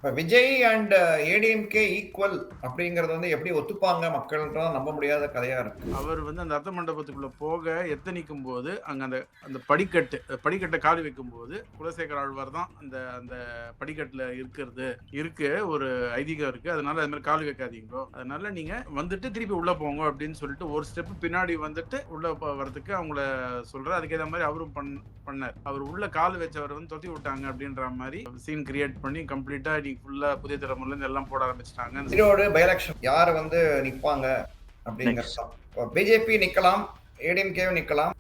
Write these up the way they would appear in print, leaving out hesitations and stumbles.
இப்ப Vijay and ADMK equal அப்படிங்கறது வந்து எப்படி ஒத்துப்பாங்க மக்கள்ன்றதான் நம்ப முடியாத கதையா இருக்கு. அவர் வந்து அந்த ரத்த மண்டபத்துக்குள்ள போக எத்தனிக்கும் போது அங்க அந்த அந்த படிக்கட்டை கால் வைக்கும் போது குலசேகர ஆழ்வார் தான் அந்த அந்த படிக்கட்டுல இருக்கு ஒரு ஐதீகம் இருக்கு. அதனால அது மாதிரி கால் வைக்காதீங்களோ, அதனால நீங்க வந்துட்டு திருப்பி உள்ள போங்க அப்படின்னு சொல்லிட்டு ஒரு ஸ்டெப் பின்னாடி வந்துட்டு உள்ள வரதுக்கு அவங்கள சொல்ற. அதுக்கேற்ற மாதிரி அவரும் பண்ணார். அவர் உள்ள கால் வச்சவர் வந்து தொத்தி விட்டாங்க அப்படின்ற மாதிரி சீன் கிரியேட் பண்ணி கம்ப்ளீட்டா ஃபுல்லா புதிய தலைமுறையில இருந்து எல்லாம் போட ஆரம்பிச்சிட்டாங்க. ஈரோடு பை எலெக்ஷன் யார் வந்து நிப்பாங்க அப்படிங்கறதுதான். பிஜேபி நிக்கலாம், ஏடிஎம்கேவும் நிக்கலாம்.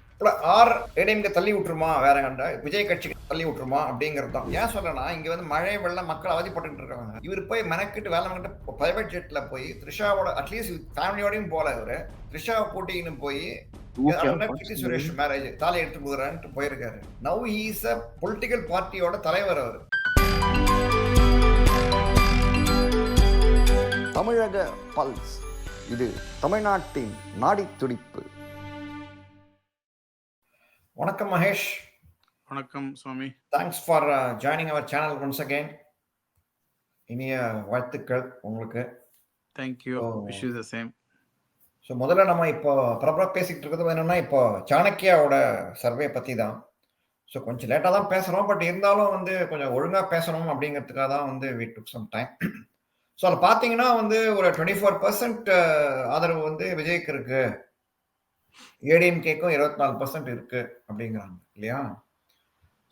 ஆர் ஏடிஎம்கே தள்ளி விட்டுருமா, வேற கண்ட விஜய் கட்சி தள்ளி விட்டுருமா அப்படிங்கிறது தான். ஏன் சொல்றேன்னா, இங்க வந்து மழை வெள்ளம் மக்கள் அவதிப்பட்டு இருக்காங்க. இவர் போய் மெனக்கிட்டு வேலை பண்ணிட்டு பிரைவேட் ஜெட்ல போய் த்ரிஷாவோட அட்லீஸ்ட் ஃபேமிலியோடையும் போல இவரு த்ரிஷாவை கூட்டின்னு போய் சுரேஷ் மேரேஜ் தாலி எடுத்து போகிறான்ட்டு போயிருக்காரு. Now he is a political பார்ட்டியோட தலைவர் அவர். தமிழக பல்ஸ், இது தமிழ்நாட்டின் நாடி துடிப்பு. வணக்கம் மகேஷ். வணக்கம் Swamy. Thanks for joining our channel once again. இனிய வாழ்த்துக்கள் உங்களுக்கு. Thank you, wish you the same. So முதல்ல நம்ம இப்போ பரபரப்பாக பேசிக்கிட்டு இருக்கிறது என்னன்னா, இப்போ சாணக்கியாவோட சர்வே பற்றி தான். ஸோ கொஞ்சம் லேட்டாக தான் பேசுகிறோம், பட் இருந்தாலும் வந்து கொஞ்சம் ஒழுங்காக பேசணும் அப்படிங்கிறதுக்காக தான் வந்து we took some time. So அதில் பார்த்தீங்கன்னா வந்து ஒரு 24% ஆதரவு வந்து விஜய்க்கு இருக்கு, ஏடிஎம்கேக்கும் 24% இருக்கு அப்படிங்கிறாங்க இல்லையா?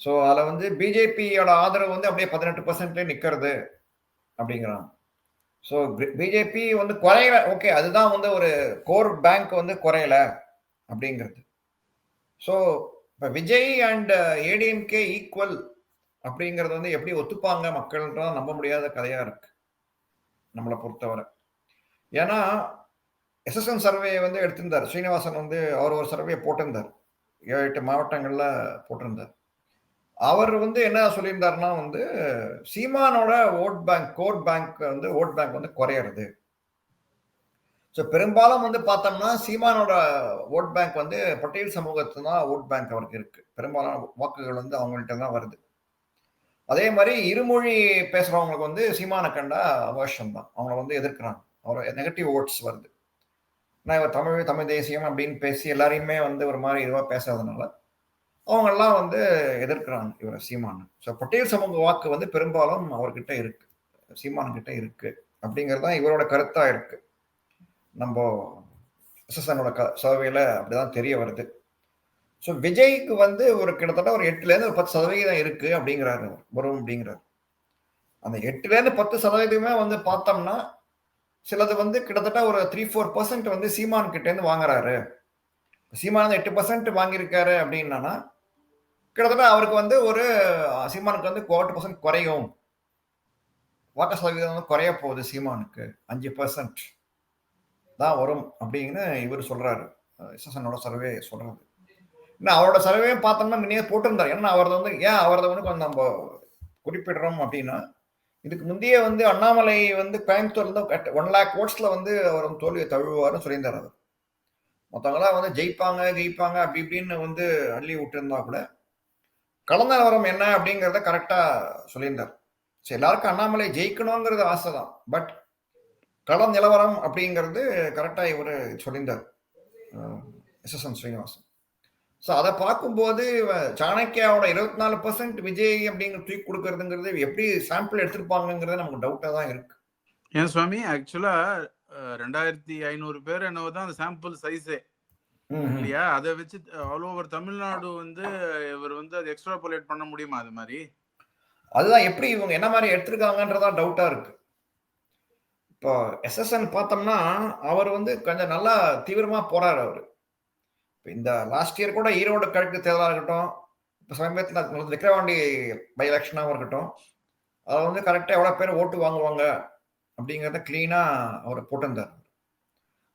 ஸோ அதில் வந்து பிஜேபியோட ஆதரவு வந்து அப்படியே 18% நிற்கிறது அப்படிங்கிறாங்க. ஸோ பிஜேபி வந்து குறையல, ஓகே, அதுதான் வந்து ஒரு கோர் பேங்க் வந்து குறையல அப்படிங்கிறது. ஸோ இப்போ விஜய் அண்ட் ஏடிஎம்கே ஈக்குவல் அப்படிங்கிறது வந்து எப்படி ஒத்துப்பாங்க மக்கள்ன்றதான் நம்ப முடியாத கதையா இருக்கு நம்மளை பொறுத்தவரை. ஏன்னா எஸ்எஸ்என் சர்வே வந்து எடுத்திருந்தார் ஸ்ரீனிவாசன், வந்து அவர் ஒரு சர்வே போட்டிருந்தார், 7-8 மாவட்டங்கள்ல போட்டிருந்தார். அவர் வந்து என்ன சொல்லியிருந்தாருன்னா வந்து சீமானோட ஓட் பேங்க், கோர் பேங்க் வந்து ஓட் பேங்க் வந்து குறையிறது. ஸோ பெரும்பாலும் வந்து பார்த்தோம்னா சீமானோட ஓட் பேங்க் வந்து பட்டேல் சமூகத்து தான் ஓட் பேங்க் அவருக்கு இருக்கு. பெரும்பாலான வாக்குகள் வந்து அவங்கள்ட்ட தான் வருது. அதே மாதிரி இருமொழி பேசுறவங்களுக்கு வந்து சீமான கண்டா அவர்ஷம் தான், அவங்கள வந்து எதிர்க்கிறாங்க, அவர் நெகட்டிவ் ஓட்ஸ் வருது. நான் இவர் தமிழ் தேசியம் அப்படின்னு பேசி எல்லாரையுமே வந்து ஒரு மாதிரி இதுவாக பேசாதனால அவங்கெல்லாம் வந்து எதிர்க்கிறாங்க இவரை சீமானு. ஸோ பட்டேல் சமூக வாக்கு வந்து பெரும்பாலும் அவர்கிட்ட இருக்கு, சீமானு கிட்ட இருக்கு அப்படிங்கிறது இவரோட கருத்தா இருக்கு. நம்ம எஸ்எஸ்எனோட சர்வேல அப்படிதான் தெரிய வருது. ஸோ விஜய்க்கு வந்து ஒரு கிட்டத்தட்ட ஒரு 8% ஒரு 10% இருக்கு அப்படிங்கிறாரு, வரும் அப்படிங்கிறாரு. அந்த 8-10% வந்து பார்த்தோம்னா சிலது வந்து கிட்டத்தட்ட ஒரு 3-4% வந்து சீமான் கிட்ட இருந்து வாங்குறாரு. சீமான் 8% வாங்கியிருக்காரு அப்படின்னா கிட்டத்தட்ட அவருக்கு வந்து ஒரு சீமானுக்கு வந்து 4% குறையும், வாக்கு சதவீதம் வந்து குறைய போகுது, சீமானுக்கு 5% தான் வரும் அப்படின்னு இவர் சொல்றாரு, எஸ்எஸ்எனோட சர்வே சொல்றது. இன்னும் அவரோட சர்வே பார்த்தோம்னா முன்னே போட்டிருந்தார். ஏன்னா அவரது வந்து ஏன் அவரது வந்து கொஞ்சம் நம்ம குறிப்பிடுறோம் அப்படின்னா, இதுக்கு முந்தைய வந்து அண்ணாமலை வந்து கோயம்புத்தூர்ல இருந்து 1 lakh votes வந்து அவர் தோல்வியை தழுவுவார்னு சொல்லியிருந்தார். அவர் மற்றவங்களாம் வந்து ஜெயிப்பாங்க அப்படி இப்படின்னு வந்து அள்ளி விட்டுருந்தா கூட கள நிலவரம் என்ன அப்படிங்கிறத கரெக்டா சொல்லியிருந்தார். சரி, எல்லாருக்கும் அண்ணாமலை ஜெயிக்கணுங்கிறது ஆசை தான், பட் கள நிலவரம் அப்படிங்கிறது கரெக்டா இவர் சொல்லியிருந்தார், எஸ்எஸ்என் ஸ்ரீனிவாசன். ஸோ அதை பார்க்கும்போது சாணக்கியாவோட 24% விஜய் அப்படிங்கிற தூக்கி கொடுக்கறதுங்கிறது எப்படி சாம்பிள் எடுத்திருப்பாங்கிறது நமக்கு டவுட்டா தான் இருக்கு. ஏன் சுவாமி, ஆக்சுவலா 2500 பேர் என்னவோதான் அந்த சாம்பிள் சைஸே இல்லையா? அதை வச்சு ஆல் ஓவர் தமிழ்நாடு வந்து இவர் வந்து அதை எக்ஸ்ட்ராபோலேட் பண்ண முடியுமா? அது மாதிரி அதுதான் எப்படி இவங்க என்ன மாதிரி எடுத்திருக்காங்கன்றதா டவுட்டா இருக்கு. இப்போ எஸ்எஸ்என் பார்த்தோம்னா அவர் வந்து கொஞ்சம் நல்லா தீவிரமா போறாரு. அவரு இந்த லாஸ்ட் இயர் கூட ஈரோடு கலெக்டர் தேர்தலாக இருக்கட்டும், இப்போ சமீபத்தில் விக்கிரவாண்டி பை எலெக்ஷனாகவும் இருக்கட்டும், அதை வந்து கரெக்டாக எவ்வளோ பேர் ஓட்டு வாங்குவாங்க அப்படிங்கிறத கிளீனாக அவர் போட்டிருந்தார்.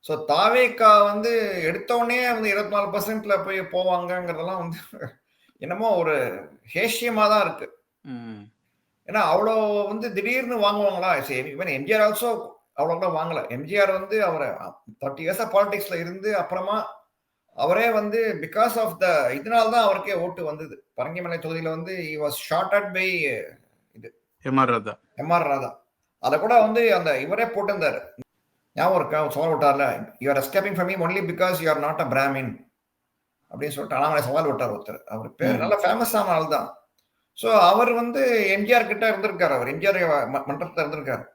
ஸோ தாவேக்கா வந்து எடுத்தோடனே வந்து 24% போய் போவாங்கங்கிறதெல்லாம் வந்து என்னமோ ஒரு ஹேஷியமாக தான் இருக்கு. ஏன்னா அவ்வளோ வந்து திடீர்னு வாங்குவாங்களா? சரி, இவன் எம்ஜிஆர் ஆல்சோ அவ்வளோ கூட வாங்கலை. எம்ஜிஆர் வந்து அவரை 30 years பாலிடிக்ஸில் இருந்து அப்புறமா அவரே வந்து பிகாஸ் ஆஃப் த இதனால தான் அவருக்கே ஓட்டு வந்தது. பரங்கிமலை தொகுதியில் வந்து he was shorted by இது எம்ஆர் ராதா. எம்ஆர் ராதா. அதை கூட வந்து அந்த இவரே போட்டிருந்தாரு, ஞாபகம் இருக்கா? சவால் விட்டார்ல, you are escaping from me only because you are not a Brahmin அப்படின்னு சொல்லிட்டு அண்ணாமலை சவால் விட்டார் ஒருத்தர். அவர் பேர் நல்ல ஃபேமஸான ஆள் தான். ஸோ அவர் வந்து எம்ஜிஆர் கிட்ட இருந்திருக்காரு, அவர் எம்ஜிஆர் மன்றத்தில் இருந்திருக்காரு.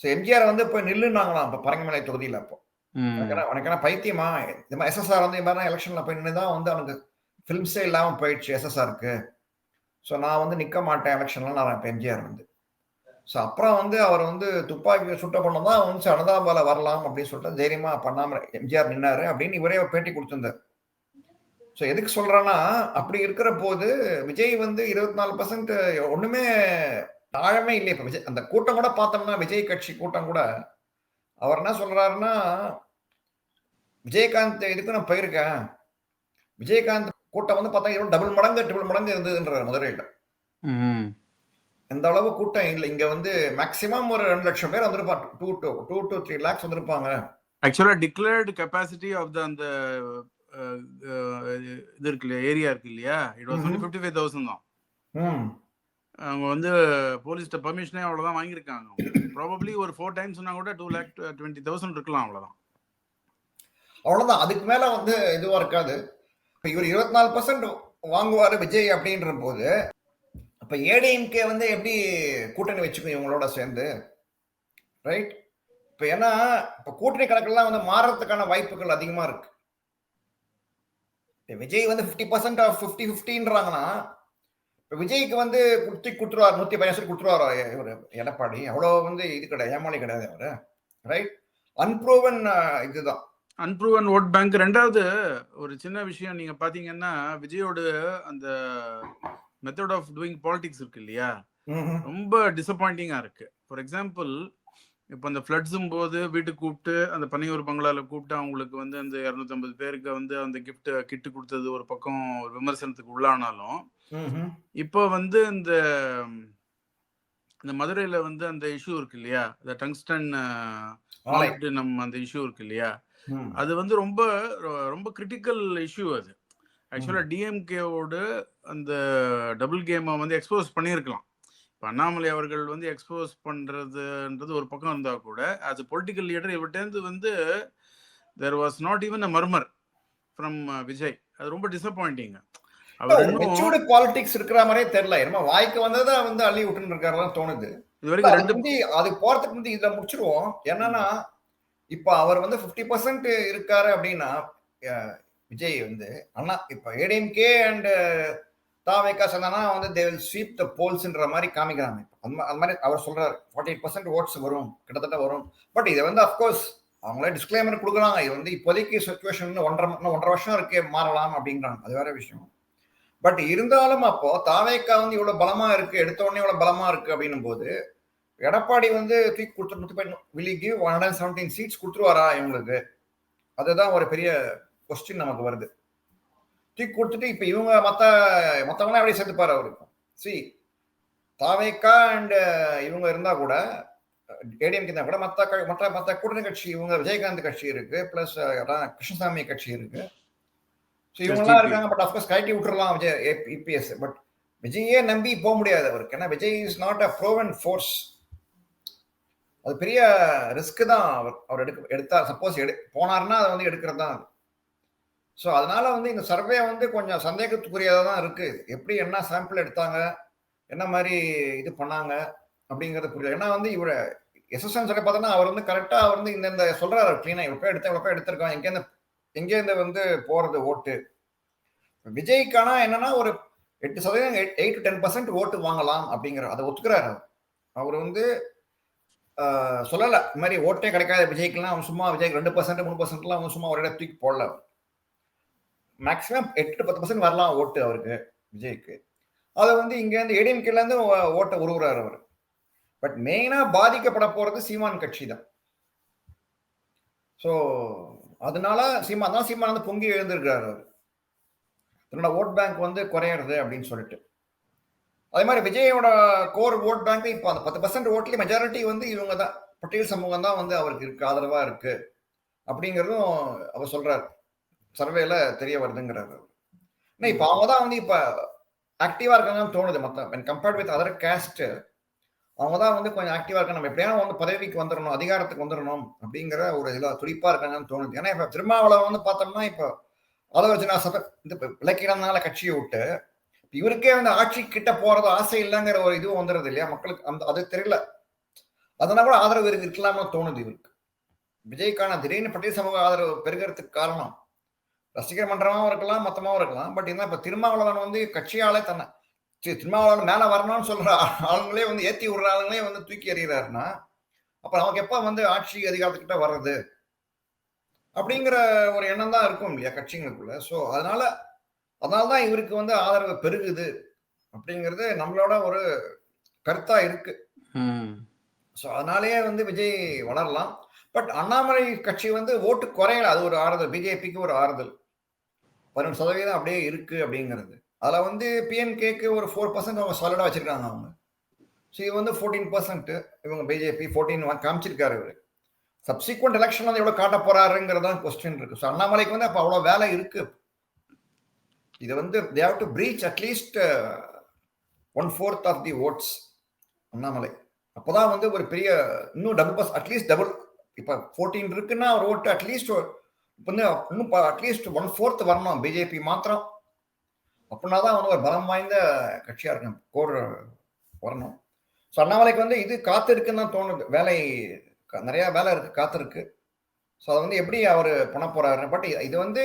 ஸோ எம்ஜிஆர் வந்து போய் நில்லுனாங்களாம் இப்போ பரங்கிமலை தொகுதியில். அப்போ உனக்கு பைத்தியமா, இந்த மாதிரி எஸ்எஸ்ஆர் வந்து இந்த மாதிரி எலெக்ஷன்ல போய் நின்று தான் வந்து அவனுக்கு ஃபிலிம்ஸே இல்லாமல் போயிடுச்சு எஸ்எஸ்ஆருக்கு. ஸோ நான் வந்து நிற்க மாட்டேன் எலெக்ஷன்லாம் நான் இப்போ எம்ஜிஆர் வந்து. ஸோ அப்புறம் வந்து அவர் வந்து துப்பாக்கி சுட்ட பண்ண தான் வந்து அனதாபால வரலாம் அப்படின்னு சொல்லிட்டு தைரியமா பண்ணாம எம்ஜிஆர் நின்னாரு அப்படின்னு இவரே பேட்டி கொடுத்திருந்தார். ஸோ எதுக்கு சொல்றேன்னா, அப்படி இருக்கிற போது விஜய் வந்து 24% ஒண்ணுமே ஆழமே இல்லை. இப்போ விஜய் அந்த கூட்டம் கூட பார்த்தோம்னா, விஜய் கட்சி கூட்டம் கூட அவர் என்ன சொல்றாருன்னா, விஜயகாந்த் இதுக்கு நான் போயிருக்கேன், விஜயகாந்த் கூட்டம் வந்து பார்த்தா டபுள் மடங்கு இருந்ததுன்ற மதுரையில். எந்த அளவு கூட்டம் இல்லை இங்க வந்து மேக்ஸிமம் ஒரு 2 லட்சம் பேர் வந்திருப்பாங்க, 2 to 3 lakhs வந்திருப்பாங்க. ஆக்சுவலா டிக்ளேர்டு கெபாசிட்டி ஆஃப் அந்த இது இருக்கு இல்லையா, ஏரியா இருக்கு இல்லையா, இட் வாஸ் only 55,000 தான். அவங்க வந்து போலீஸ்ட பர்மிஷனே அவ்வளவுதான் வாங்கியிருக்காங்க. ப்ராபப்ளி ஒரு 4 times சொன்னா கூட 2,20,000 இருக்கலாம், அவ்வளவுதான். அதுக்கு மேல வந்து இதுவா இருக்காது. இவர் 24% வாங்குவாரு விஜய் அப்படின்ற போது, அப்ப ஏடிஎம்கே வந்து எப்படி கூட்டணி வச்சுக்கும் இவங்களோட சேர்ந்து, ரைட்? இப்ப ஏன்னா இப்ப கூட்டணி கணக்கெல்லாம் வந்து மாறதுக்கான வாய்ப்புகள் அதிகமா இருக்கு. விஜய் வந்து 50% ஆஃப் 50-50ன்றாங்கன்னா, இப்ப விஜய்க்கு வந்து கொடுத்துருவார் 115 கொடுத்துருவாரோ இவர் எடப்பாடி? அவ்வளவு வந்து இது கிடையாது, ஏமாளி கிடையாது அவரு, ரைட்? அன்ப்ரூவன் இதுதான், அன்ப்ரூவன் ஓட் பேங்க். ரெண்டாவது ஒரு சின்ன விஷயம் நீங்க பாத்தீங்கன்னா, விஜயோட அந்த மெத்தட் ஆஃப் டூயிங் பாலிடிக்ஸ் இருக்கு இல்லையா, ரொம்ப டிசப்பாயிண்டிங்கா இருக்கு. ஃபார் எக்ஸாம்பிள், இப்போ அந்த ஃப்ளட்ஸும் போது வீட்டுக்கு கூப்பிட்டு அந்த பனையூர் பங்களால கூப்பிட்டு அவங்களுக்கு வந்து அந்த 250 பேருக்கு வந்து அந்த கிட்டு கொடுத்தது ஒரு பக்கம் ஒரு விமர்சனத்துக்கு உள்ளானாலும், இப்போ வந்து இந்த மதுரையில வந்து அந்த இஷ்யூ இருக்கு இல்லையா, அந்த டங்ஸ்டன் நம்ம அந்த இஷ்யூ இருக்கு இல்லையா, அது வந்து ரொம்ப ரொம்ப கிரிட்டிக்கல் இஷ்யூ. அது ஆக்சுவலா டிஎம்கேவோட அந்த டபுள் கேமை வந்து எக்ஸ்போஸ் பண்ணியிருக்கலாம். இப்போ அண்ணாமலை அவர்கள் வந்து எக்ஸ்போஸ் பண்றதுன்றது ஒரு பக்கம் இருந்தா கூட, ஆஸ் a பொலிட்டிக்கல் லீடர் இவர்கிட்ட வந்து there was not even a murmur from Vijay. அது ரொம்ப டிசப்பாயிண்டிங். அவர் மெச்சூர்டு பாலிடிக்ஸ் இருக்கிற மாதிரியே தெரியல, என்னமோ வாய்க்கு வந்ததை வந்து அள்ளி விட்டுன்னு இருக்காருலாம் தோணுது. இது வரைக்கும் அது போறதுக்கு வந்து இதை முடிச்சிருவோம். என்னன்னா, இப்ப அவர் வந்து 50% இருக்காரு அப்படின்னா விஜய் வந்து அண்ணா இப்ப ஏடிஎம்கே அண்ட் தாவேகா சொன்னா வந்து they will sweep the polls-ன்ற மாதிரி காமிக்கிறாங்க. அந்த மாதிரி அவர் சொல்றாரு 48% ஓட்ஸ் வரும், கிட்டத்தட்ட வரும். பட் இதை வந்து அப்கோர்ஸ் அவங்களே டிஸ்க்ளைமர் கொடுக்குறாங்க, இது வந்து இப்போதைக்கு சிச்சுவேஷன் 1.5 வருஷம் இருக்கே, மாறலாம் அப்படின்றாங்க, அது வேற விஷயம். பட் இருந்தாலும் அப்போ தாவேகா வந்து இவ்வளவு பலமா இருக்கு, எடுத்த உடனே இவ்வளவு பலமா இருக்கு அப்படின்னும் போது, எடப்பாடி வந்து தூக்கி கொடுத்து will he give 117 சீட்ஸ் கொடுத்துருவாரா இவங்களுக்கு? அதுதான் ஒரு பெரிய கொஸ்டின் நமக்கு வருது. தூக்கி கொடுத்துட்டு இப்ப இவங்க மத்தவங்களாம் எப்படி சேர்த்துப்பாரு அவருக்கு? தாவேகா அண்ட் இவங்க இருந்தா கூட, ஏடிஎம்கே இருந்தா கூட, மற்ற கூட்டணி கட்சி இவங்க விஜயகாந்த் கட்சி இருக்கு, பிளஸ் கிருஷ்ணசாமி கட்சி இருக்கு, இவங்கெல்லாம் இருக்காங்க. பட் அப்கோர்ஸ் கழட்டி விட்டுறலாம் விஜய் இபிஎஸ். பட் விஜயே நம்பி போக முடியாது அவருக்கு, ஏன்னா Vijay is not a ப்ரோவன் force. அது பெரிய ரிஸ்க் தான் அவர் எடுத்தா. சப்போஸ் போனார்னா அதை வந்து எடுக்கிறது தான். ஸோ அதனால வந்து இந்த சர்வே வந்து கொஞ்சம் சந்தேகத்துக்குரியதாக தான் இருக்கு. எப்படி என்ன சாம்பிள் எடுத்தாங்க, என்ன மாதிரி இது பண்ணாங்க அப்படிங்கிறது புரியல. ஏன்னா வந்து இவரை எஸ்எஸ்என் சொல்லி பார்த்தோன்னா அவர் வந்து கரெக்டாக அவர் வந்து இந்த சொல்றாரு கிளீனா, இவ்வளோ எடுத்திருக்கோம், எங்கேருந்து வந்து போறது ஓட்டு. விஜய்க்கான என்னன்னா ஒரு 8%, 8 to 10% ஓட்டு வாங்கலாம் அப்படிங்கிற அதை ஒத்துக்கிறாரு. அவர் வந்து சொல்லல இந்த மாதிரி ஓட்டே கிடைக்காத விஜய்க்குலாம் அவன் சும்மா விஜய்க்கு 2% 3%லாம் அவன் சும்மா ஒரு இடத்துக்கு போடல. மேக்ஸிமம் 8 to 10% வரலாம் ஓட்டு அவருக்கு, விஜய்க்கு. அதை வந்து இங்கேருந்து ஏடிஎம்கேல இருந்து ஓட்டை உருவுறாரு அவர். பட் மெயினா பாதிக்கப்பட போறது சீமான் கட்சி தான். ஸோ அதனால சீமான் வந்து பொங்கி எழுந்திருக்கிறார் அவர், தன்னோட ஓட் பேங்க் வந்து குறையிறது அப்படின்னு சொல்லிட்டு. அதே மாதிரி விஜயோட கோர் ஓட் பேங்க் இப்போ அந்த 10% ஓட்லேயே மெஜாரிட்டி வந்து இவங்க தான், பட்டியல் சமூகம் தான் வந்து அவருக்கு இருக்கு, ஆதரவா இருக்கு அப்படிங்கிறதும் அவர் சொல்றாரு, சர்வேல தெரிய வருதுங்கிறாரு. இப்போ அவங்க தான் வந்து இப்ப ஆக்டிவா இருக்காங்கன்னு தோணுது. மொத்தம் கம்பேர்ட் வித் அதர் கேஸ்ட் அவங்க தான் வந்து கொஞ்சம் ஆக்டிவா இருக்காங்க. நம்ம எப்படியாவது வந்து பதவிக்கு வந்துடணும், அதிகாரத்துக்கு வந்துடணும் அப்படிங்கிற ஒரு இதுல துடிப்பா இருக்காங்கன்னு தோணுது. ஏன்னா இப்ப திருமாவளவன் வந்து பார்த்தோம்னா இப்போ ஆலோசனா சபை இந்த விலக்கிடனால கட்சியை விட்டு இவருக்கே வந்து ஆட்சி கிட்ட போறது ஆசை இல்லைங்கிற ஒரு இது வந்துடுது இல்லையா மக்களுக்கு. அந்த அது தெரியல, அதனால கூட ஆதரவு இருக்கலாமா தோணுது இவருக்கு. விஜய்க்கான திடீர்னு பட்டியல் சமூக ஆதரவு பெருகிறதுக்கு காரணம் ரசிகர் மன்றமாவும் இருக்கலாம், மொத்தமாவும் இருக்கலாம். பட் என்ன இப்ப திருமாவளவன் வந்து கட்சியாலே தன்னை திருமாவளவன் மேல வரணும்னு சொல்ற ஆளுங்களே வந்து ஏத்தி விடுற ஆளுங்களே வந்து தூக்கி எறிகிறாருன்னா அப்ப நமக்கு எப்ப வந்து ஆட்சி அதிகாரத்துக்கிட்ட வர்றது அப்படிங்கிற ஒரு எண்ணம் தான் இருக்கும் இல்லையா கட்சிங்களுக்குள்ள. ஸோ அதனாலதான் இவருக்கு வந்து ஆதரவு பெருகுது அப்படிங்கிறது நம்மளோட ஒரு கருத்தா இருக்கு. ஸோ அதனாலேயே வந்து விஜய் வளரலாம். பட் அண்ணாமலை கட்சி வந்து ஓட்டு குறையல, அது ஒரு ஆறுதல், பிஜேபிக்கு ஒரு ஆறுதல். 11% அப்படியே இருக்கு அப்படிங்கிறது. அதுல வந்து பிஎன்கேக்கு ஒரு 4% அவங்க சாலிடா வச்சிருக்காங்க அவங்க. ஸோ இது வந்து 14% இவங்க பிஜேபி 14 காமிச்சிருக்காரு இவரு. சப்சிக்வெண்ட் எலெக்ஷன் வந்து எவ்வளவு காட்ட போறாருங்கிறதான் கொஸ்டின் இருக்கு. ஸோ அண்ணாமலைக்கு வந்து அப்ப அவ்வளவு வேலை இருக்கு. இது வந்து they have to breach at least 1/4 of the votes Annamalai. அப்பதான் வந்து ஒரு பெரிய இன்னும் டபுள் அட்லீஸ்ட் டபுள். இப்ப 14 இருக்குன்னா ஒரு ஓட்டு அட்லீஸ்ட் வந்து இன்னும் அட்லீஸ்ட் 1/4 வரணும் பிஜேபி மாத்திரம். அப்படின்னாதான் வந்து ஒரு பலம் வாய்ந்த கட்சியா இருக்கணும், கோர் வரணும். ஸோ அண்ணாமலைக்கு வந்து இது காத்து இருக்குன்னு தான் தோணுது. வேலை நிறைய வேலை இருக்கு, காத்திருக்கு. ஸோ அதை வந்து எப்படி அவர் பண்ண போறாரு. பட் இது வந்து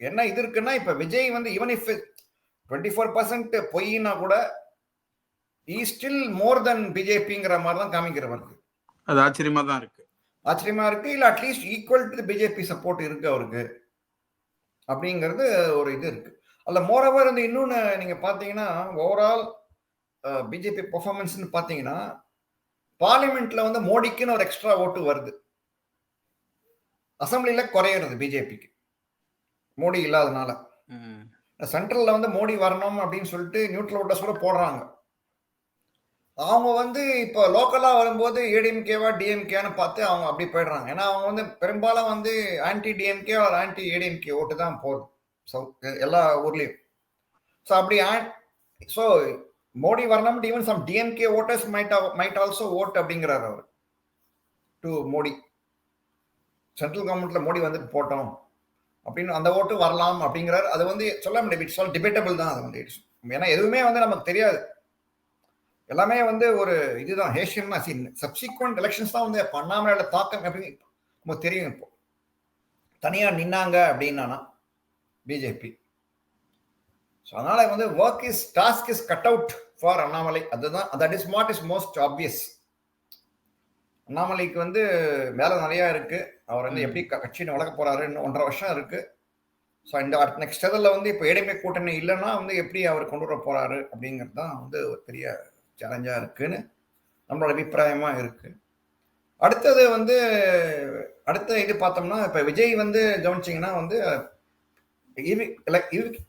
என்ன இது இருக்குன்னா இப்ப விஜய் வந்து ஈவன் இஃப் 24% பொய்னா கூட ஸ்டில் மோர் தென் பிஜேபிங்கிற மாதிரி தான் காமிக்கிறவர். அது ஆச்சரியமா தான் இருக்கு. ஆச்சரியமா இருக்கு. இல்ல at least equal to BJP support இருக்கு அவருக்கு அப்படிங்கிறது ஒரு இது இருக்கு. அதுல மோரோவர் வந்து இன்னொன்னு நீங்க பாத்தீங்கன்னா ஓவரால் பிஜேபி பெர்ஃபார்மன்ஸ்னு பாத்தீங்கன்னா பார்லிமெண்ட்ல வந்து மோடிக்குன்னு ஒரு எக்ஸ்ட்ரா ஓட்டு வருது, அசம்பிளில குறையிறது பிஜேபிக்கு மோடி இல்லாதனால. சென்ட்ரல்ல வந்து மோடி வரணும் அப்படின்னு சொல்லிட்டு நியூட்ரல் ஓட்டர்ஸ் கூட போடுறாங்க. அவங்க வந்து இப்போ லோக்கலா வரும்போது ஏடிஎம்கேவா டிஎம்கேன்னு பார்த்து அவங்க அப்படி போயிடுறாங்க. ஏன்னா அவங்க வந்து பெரும்பாலும் வந்து ஆன்டி டிஎம்கே ஒரு ஆன்டி ஏடிஎம்கே ஓட்டு தான் போகுது எல்லா ஊர்லயும். ஸோ அப்படி ஸோ மோடி வரணும், even some DMK voters might also vote அப்படிங்கிறாரு அவர் டு மோடி. சென்ட்ரல் கவர்மெண்ட்ல மோடி வந்து போட்டோம் அப்படின்னு அந்த ஓட்டு வரலாம் அப்படிங்கிறாரு. அது வந்து சொல்ல முடியும், இட்ஸ் ஆல் டிபேட்டபிள் தான். அது வந்து ஏன்னா எதுவுமே வந்து நமக்கு தெரியாது, எல்லாமே வந்து ஒரு இதுதான் ஹேஷியன் சப்சிக்வெண்ட் எலெக்ஷன்ஸ் தான் வந்து அண்ணாமலையோட தாக்கம் எப்படி நமக்கு தெரியும். இப்போ தனியா நின்னாங்க அப்படின்னா பிஜேபி. ஸோ அதனால வந்து task is cut out for Annamalai. அதுதான் that is what is most obvious. அண்ணாமலைக்கு வந்து வேலை நிறைய இருக்கு. அவர் வந்து எப்படி கட்சியை வளர்க்க போறாரு, இன்னும் 1.5 வருஷம் இருக்கு. ஸோ இந்த நெக்ஸ்ட் இதில் வந்து இப்போ ஏடிஎம்கே கூட்டணி இல்லைன்னா வந்து எப்படி அவர் கொண்டு வர போறாரு அப்படிங்கிறது தான் வந்து ஒரு பெரிய சேலஞ்சா இருக்குன்னு நம்மளோட அபிப்பிராயமா இருக்கு. அடுத்தது வந்து அடுத்த இது பார்த்தோம்னா இப்ப விஜய் வந்து கவனிச்சிங்கன்னா வந்து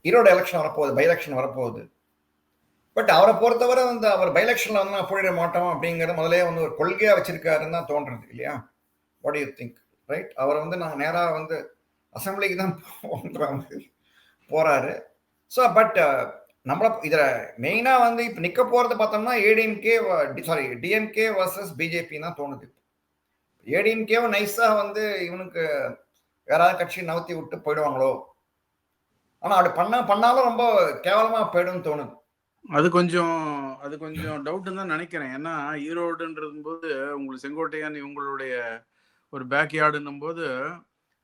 ஈரோடு எலெக்ஷன் வரப்போகுது, பை எலெக்ஷன் வரப்போகுது. பட் அவரை பொறுத்தவரை வந்து அவர் பை எலெக்ஷன்ல வந்து நான் போயிட மாட்டோம் அப்படிங்கிறது முதலே வந்து ஒரு கொள்கையா வச்சிருக்காருன்னு தான் தோன்றது இல்லையா? What you think? ரைட், அவர் வந்து நாங்கள் நேரா வந்து அசம்பிளிக்கு தான் போறாரு. ஸோ பட் நம்மள இதுல மெயினா வந்து இப்ப நிக்க போறது பார்த்தோம்னா டிஎம்கே வர்சஸ் பிஜேபி தான் தோணுது. ஏடிஎம்கேவும் நைஸா வந்து இவனுக்கு யாராவது கட்சி நவுத்தி விட்டு போயிடுவாங்களோ, ஆனா அப்படி பண்ணாலும் ரொம்ப கேவலமா போயிடும் தோணுது. அது கொஞ்சம் டவுட்னு தான் நினைக்கிறேன். ஏன்னா ஈரோடுன்றது போது உங்களுக்கு செங்கோட்டையான் இவங்களுடைய ஒரு பேக்யார்டுன்னும் போது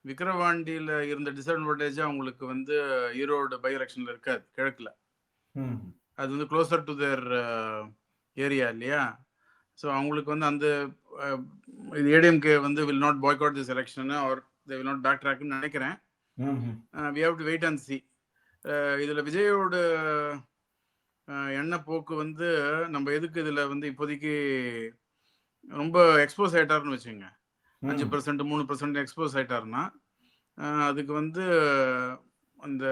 விக்கிரவாண்டியில இருந்த டிஸ்அட்வான்டேஜா அவங்களுக்கு வந்து ஈரோடு பை எலெக்ஷன்ல இருக்காது கிழக்குல. அது வந்து க்ளோசர் டு தேர் ஏரியா இல்லையா? ஸோ அவங்களுக்கு வந்து அந்த இது ஏடிஎம்கே வந்து will not boycott this election or they will not back ட்ராக்னு நினைக்கிறேன். We have to wait and see. இதில் விஜயோட எண்ணெய் போக்கு வந்து நம்ம எதுக்கு இதில் வந்து இப்போதைக்கு ரொம்ப எக்ஸ்போஸ் ஆகிட்டாருன்னு வச்சுங்க, 5% 3% எக்ஸ்போஸ் ஆகிட்டாருன்னா அதுக்கு வந்து அந்த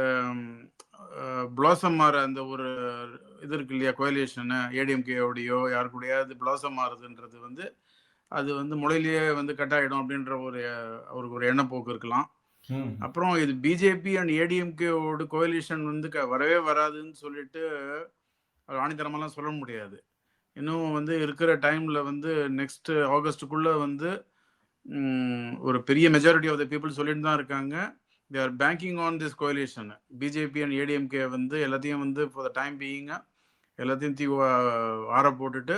பிளாசம் மாற அந்த ஒரு இது இருக்கு இல்லையா, கோயலேஷனு ஏடிஎம்கேயோடையோ யாரு கூடயாவது பிளாசம் மாறுதுன்றது வந்து அது வந்து முளையிலேயே வந்து கட் ஆகிடும் அப்படின்ற அவருக்கு ஒரு எண்ணப்போக்கு இருக்கலாம். அப்புறம் இது பிஜேபி அண்ட் ஏடிஎம்கேவோட கோயலேஷன் வந்து வரவே வராதுன்னு சொல்லிட்டு ஆணித்தரமெல்லாம் சொல்ல முடியாது. இன்னும் வந்து இருக்கிற டைம்ல வந்து நெக்ஸ்ட் ஆகஸ்டுக்குள்ள வந்து ஒரு பெரிய மெஜாரிட்டி ஆஃப் த பீப்புள் சொல்லிட்டு தான் இருக்காங்க. They are banking on this coalition. BJP and ADMK வந்து எல்லாத்தையும் வந்து ஃபார் த டைம் பீயிங் எல்லாத்தையும் ஆற போட்டுட்டு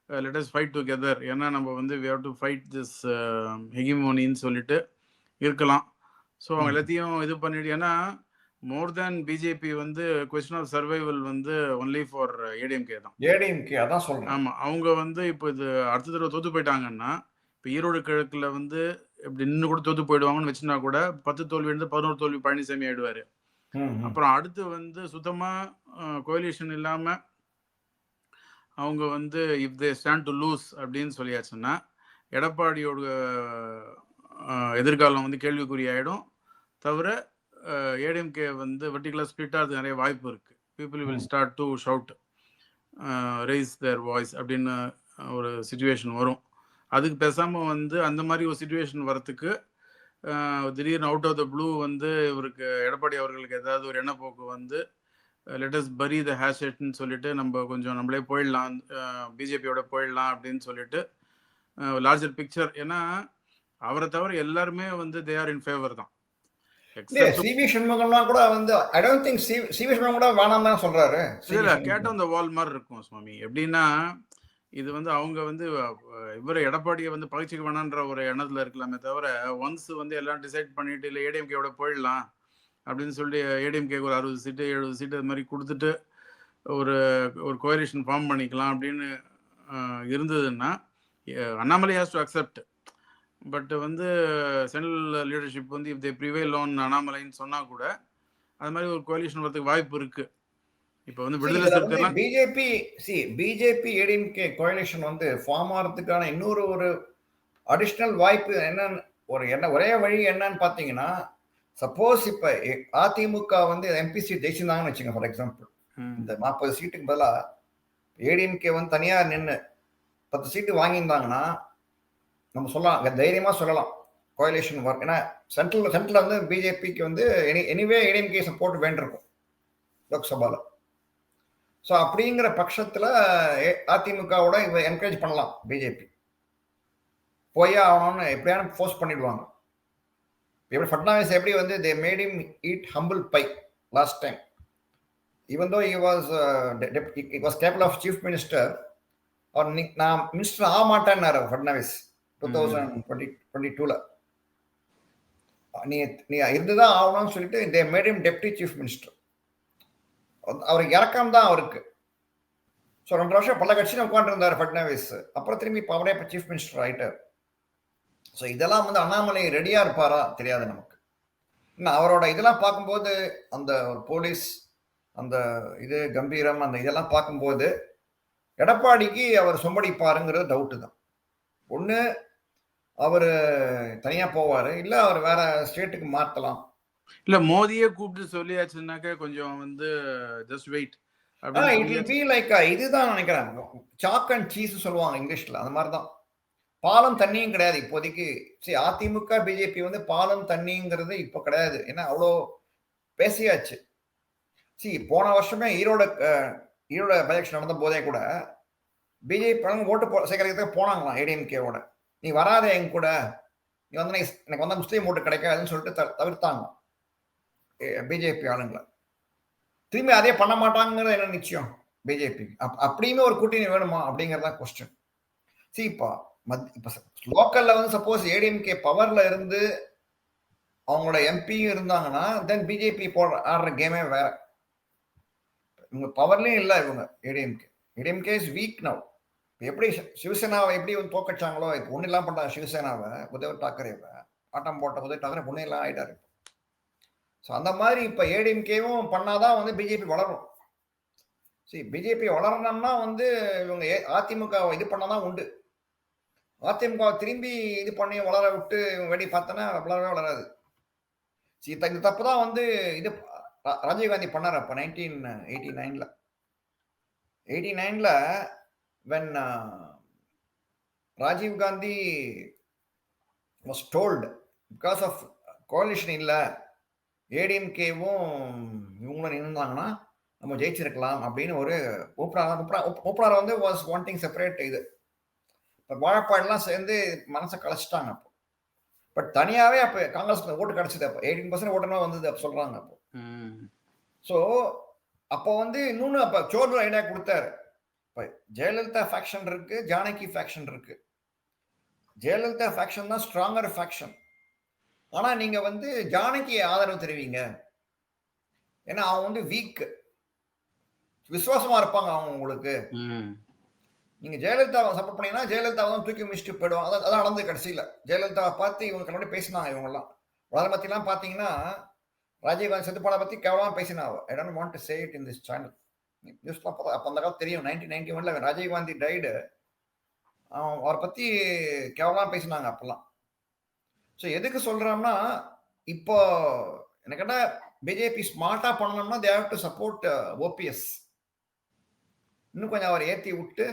லெட் அஸ் ஃபைட் டுகெதர். ஏன்னா நம்ம வந்து we have to fight this ஹெகிமோனின்னு சொல்லிட்டு இருக்கலாம். ஸோ அவங்க எல்லாத்தையும் இது பண்ணிட்டு, ஏன்னா மோர் தேன் பிஜேபி வந்து கொஸ்டின் ஆஃப் சர்வைவல் வந்து ஒன்லி ஃபார் ஏடிஎம்கே தான். ஏடிஎம்கே அதான் சொல்றேன். ஆமா, அவங்க வந்து இப்போ இது அடுத்த தடவை தோத்து போயிட்டாங்கன்னா, இப்போ ஈரோடு கிழக்குல வந்து இப்படி நின்று கூட தோத்து போயிடுவாங்கன்னு வச்சுனா கூட 10 தோல்வி இருந்து 11 தோல்வி பழனிசாமி ஆயிடுவாரு. அப்புறம் அடுத்து வந்து சுத்தமா கோலிஷன் இல்லாம அவங்க வந்து if they stand to lose அப்படின்னு சொல்லியாச்சுன்னா எடப்பாடியோட எதிர்காலம் வந்து கேள்விக்குறி ஆயிடும். தவிர ஏடிஎம்கே வந்து வெர்டிகுலர் ஸ்பிளிட் ஆகிறது நிறைய வாய்ப்பு இருக்கு. People will start to shout, rice there voice அப்படின்னு ஒரு சுச்சுவேஷன் வரும். அதுக்கு பேசாம வந்து அந்த மாதிரி ஒரு சுச்சுவேஷன் வரத்துக்கு திடீர்னு அவுட் ஆஃப் த ப்ளூ வந்து இவருக்கு எடப்பாடி அவர்களுக்கு ஏதாவது ஒரு எண்ணப்போக்கு வந்து லெட்டஸ் பரி த ஹேஷெட்னு சொல்லிட்டு நம்ம கொஞ்சம் நம்மளே போயிடலாம், பிஜேபியோட போயிடலாம் அப்படின்னு சொல்லிட்டு லார்ஜர் பிக்சர். ஏன்னா அவரை தவிர எல்லாருமே வந்து தே ஆர் இன் ஃபேவர் தான். சிவி சண்முகம்லாம் கூட வந்து I don't think CV Shanmugam கூட வேணாம் தான் சொல்றாரு. இல்ல கேட் ஆன் த வால் மாதிரி இருக்கும் சுவாமி. எப்படின்னா இது வந்து அவங்க வந்து இவரை எடப்பாடியை வந்து பகிர்ச்சிக்க வேணான்ற ஒரு எண்ணத்துல இருக்கலாமே தவிர ஒன்ஸ் வந்து எல்லாம் டிசைட் பண்ணிட்டு இல்லை ஏடிஎம்கேவோட போயிடலாம் அப்படின்னு சொல்லிட்டு ஏடிஎம்கேக்கு ஒரு 60 சீட்டு 70 சீட்டு அது மாதிரி கொடுத்துட்டு ஒரு ஒரு கோயலிஷன் ஃபார்ம் பண்ணிக்கலாம் அப்படின்னு இருந்ததுன்னா Annamalai has to accept. But வந்து சென்ட்ரல் லீடர்ஷிப் வந்து இஃப் தே ப்ரிவைல் ஆன் அண்ணாமலைன்னு சொன்னா கூட அது மாதிரி ஒரு கோலிஷன் வரதுக்கு வாய்ப்பு இருக்கு. இப்போ வந்து விடுதலை சிறுத்தைலாம் பிஜேபி ஏடிஎம்கே கோலிஷன் வந்து ஃபார்ம் ஆகிறதுக்கான இன்னொரு ஒரு அடிஷ்னல் வாய்ப்பு என்னன்னு ஒரே வழி என்னன்னு பார்த்தீங்கன்னா, சப்போஸ் இப்போ அதிமுக வந்து எம்பி சீட் ஜெயிச்சிருந்தாங்கன்னு வச்சுங்க, ஃபார் எக்ஸாம்பிள் இந்த 40 சீட்டுக்கு பதிலாக ஏடிஎம்கே வந்து தனியாக நின்று 10 சீட்டு வாங்கியிருந்தாங்கன்னா நம்ம சொல்லலாம், தைரியமாக சொல்லலாம் கோயலேஷன் ஒர்க். ஏன்னா சென்ட்ரல் வந்து பிஜேபிக்கு வந்து எனிவே ஏடிஎம்கே சப்போர்ட் வேண்டியிருக்கும் லோக்சபாவில். ஸோ அப்படிங்கிற பட்சத்தில் அதிமுகவோட இவ என்கரேஜ் பண்ணலாம். பிஜேபி போய் ஆகணும்னு எப்படியான ஃபோர்ஸ் பண்ணிடுவாங்க. எப்படி ஃபட்னாவிஸ் எப்படி வந்து they made him eat humble pie last time, even though he was capable of chief minister. அவர் நான் மினிஸ்டர் ஆக மாட்டேன்னாரு ஃபட்னாவிஸ் 2022ல. நீ இருந்துதான் ஆகணும்னு சொல்லிட்டு தே made him deputy chief minister. அவருக்கு இறக்கம் தான் அவருக்கு. ஸோ 2 வருஷம் பல கட்சியில் உட்காந்துருந்தார் ஃபட்னாவிஸ். அப்புறம் திரும்பி இப்போ அவரே இப்போ சீஃப் மினிஸ்டர் ஆயிட்டார். ஸோ இதெல்லாம் வந்து அண்ணாமலை ரெடியா இருப்பாரா தெரியாது நமக்கு. அவரோட இதெல்லாம் பார்க்கும்போது அந்த ஒரு போலீஸ் அந்த இது கம்பீரம் அந்த இதெல்லாம் பார்க்கும்போது எடப்பாடிக்கு அவர் சொம்படிப்பாருங்கிறது டவுட்டு தான். ஒன்று அவர் தனியாக போவார், இல்லை அவர் வேற ஸ்டேட்டுக்கு மாற்றலாம். இல்லை மோதியே கூப்பிட்டு சொல்லியாச்சுன்னாக்க கொஞ்சம் வந்து ஜஸ்ட் வெயிட். இதுதான் நினைக்கிறேன், சாக் அண்ட் சீஸ் சொல்லுவாங்க இங்கிலீஷ்ல, அந்த மாதிரி தான். பாலம் தண்ணியும் கிடையாது இப்போதைக்கு. சரி, அதிமுக பிஜேபி வந்து பாலம் தண்ணிங்கிறது இப்போ கிடையாது. ஏன்னா அவ்வளோ பேசியாச்சு. சரி, போன வருஷமே ஈரோட எலெக்ஷன் நடந்த போதே கூட பிஜேபி ஓட்டு சேகரிக்கிறதுக்கு போனாங்களாம் ஏடிஎம்கேவோட. நீ வராத எங்க கூட, நீ வந்து எனக்கு வந்து முஸ்லீம் ஓட்டு கிடைக்காதுன்னு சொல்லிட்டு தவிர்த்தாங்க பிஜேபி ஆளுங்களை. திரும்பி அதே பண்ண மாட்டாங்கிறது என்ன நிச்சயம் பிஜேபி? அப்படியுமே ஒரு கூட்டணி வேணுமா அப்படிங்கிறதா கொஸ்டின். சரி, இப்போ லோக்கல்ல வந்து சப்போஸ் ஏடிஎம்கே பவர்ல இருந்து அவங்களோட எம்பியும் இருந்தாங்கன்னா தென் பிஜேபி ஆடுற கேமே வேற. இவங்க பவர்லயும் இல்லை இவங்க ஏடிஎம்கே இஸ் வீக் நவ். எப்படி சிவசேனாவை எப்படி வந்து தோக்கச்சாங்களோ இப்போ ஒன்றும் இல்லாம பண்ணாங்க சிவசேனாவை, உத்தவ் தாக்கரேவை ஆட்டம் போட்ட உத்தவ் தாக்கரே ஒன்றும் எல்லாம் ஆயிட்டாரு. ஸோ அந்த மாதிரி இப்போ ஏடிஎம்கேவும் பண்ணாதான் வந்து பிஜேபி வளரும். சரி, பிஜேபி வளரணும்னா வந்து இவங்க அதிமுக இது பண்ணாதான் உண்டு. அதிமுக திரும்பி இது பண்ணி வளர விட்டு வெடி பார்த்தோன்னா வளரவே வளராது. சரி, இந்த தப்பு தான் வந்து இது ராஜீவ்காந்தி பண்ணார் அப்போ 1989ல when Rajiv Gandhi was told because of coalition இல்லை ஏடிஎம்கேவும் இவங்களும் நின்றுந்தாங்கன்னா நம்ம ஜெயிச்சிருக்கலாம் அப்படின்னு ஒரு ஊப்பனார் வந்து வாஸ் வாண்டிங் செப்பரேட் இது. இப்போ வாழப்பாடுலாம் சேர்ந்து மனசை கலைச்சிட்டாங்க அப்போ. பட் தனியாவே அப்போ காங்கிரஸ்க்கு ஓட்டு கிடைச்சது. அப்போ 18% ஓட்டுனா வந்தது அப்போ சொல்றாங்க. அப்போ ஸோ அப்போ வந்து இன்னொன்று அப்போ சோர்வு ஐடியா கொடுத்தாரு. இப்போ ஜெயலலிதா ஃபேக்ஷன் இருக்கு, ஜானகி ஃபேக்ஷன் இருக்கு. ஜெயலலிதா ஃபேக்ஷன் தான் ஸ்ட்ராங்கர் ஃபேக்ஷன். ஆனா நீங்க வந்து ஜானகி ஆதரவு தெரிவிங்க, ஏன்னா அவன் வந்து வீக், விசுவாசமா இருப்பாங்க அவங்க உங்களுக்கு. நீங்க ஜெயலலிதாவை சப்போர்ட் பண்ணீங்கன்னா ஜெயலலிதாவை தான் தூக்கி மிதிச்சுட்டு போயிடுவாங்க. அதான் நடந்து கடைசியில ஜெயலலிதாவை பார்த்து இவங்க கண்ணாடி பேசினாங்க. இவங்கெல்லாம் வளர பத்திலாம் பாத்தீங்கன்னா ராஜீவ்காந்தி செத்து போன பத்தி கேவலமா பேசினாங்க. I don't want to say it in this channel. நியூஸ்லாம் அப்போ அந்த காலத்து தெரியும். 1991 ராஜீவ்காந்தி டைடு. அவரை பத்தி கேவலமா பேசினாங்க அப்பெல்லாம். ஸோ எதுக்கு சொல்றோம்னா, இப்போ எனக்கு என்ன பிஜேபி ஸ்மார்ட்டா பண்ணணும்னா they have to support OPS. இன்னும் கொஞ்சம் அவர் ஏற்றி விட்டு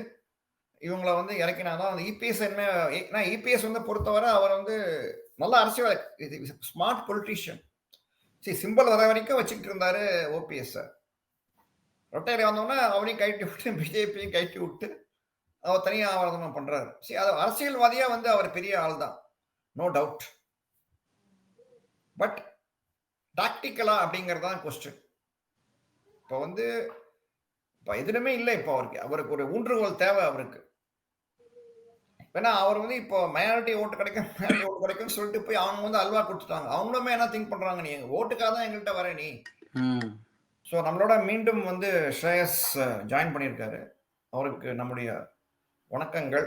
இவங்களை வந்து இறக்கினாதான் அந்த இபிஎஸ் என்ன இபிஎஸ் வந்து பொறுத்தவரை அவர் வந்து நல்ல அரசியல் ஸ்மார்ட் பொலிட்டீஷியன். சரி, சிம்பிள் வர வரைக்கும் வச்சுக்கிட்டு இருந்தாரு ஓபிஎஸ். ரொட்டையில வந்தோடனே அவரையும் கழட்டி விட்டு பிஜேபியும் கழட்டி விட்டு அவர் தனியாக ஆவரணம் பண்றாரு. சரி, அது அரசியல்வாதியா வந்து அவர் பெரிய ஆள் தான், நோ டவுட். பட் டாக்டிக்கலா அப்படிங்கிறது தான் கொஸ்டின். இப்போ வந்து இப்போ எதுவுமே இல்லை. இப்போ அவருக்கு ஒரு ஊன்றுகோல் தேவை அவருக்கு. ஏன்னா அவர் வந்து இப்போ மைனாரிட்டி ஓட்டு கிடைக்கும்னு சொல்லிட்டு போய் அவங்க வந்து அல்வா கொடுத்துட்டாங்க. அவங்களுமே என்ன திங்க் பண்றாங்க, நீ எங்க ஓட்டுக்காக தான் எங்கள்கிட்ட வர நீ. ஸோ நம்மளோட மீண்டும் வந்து ஸ்ரேயஸ் ஜாயின் பண்ணியிருக்காரு. அவருக்கு நம்முடைய வணக்கங்கள்.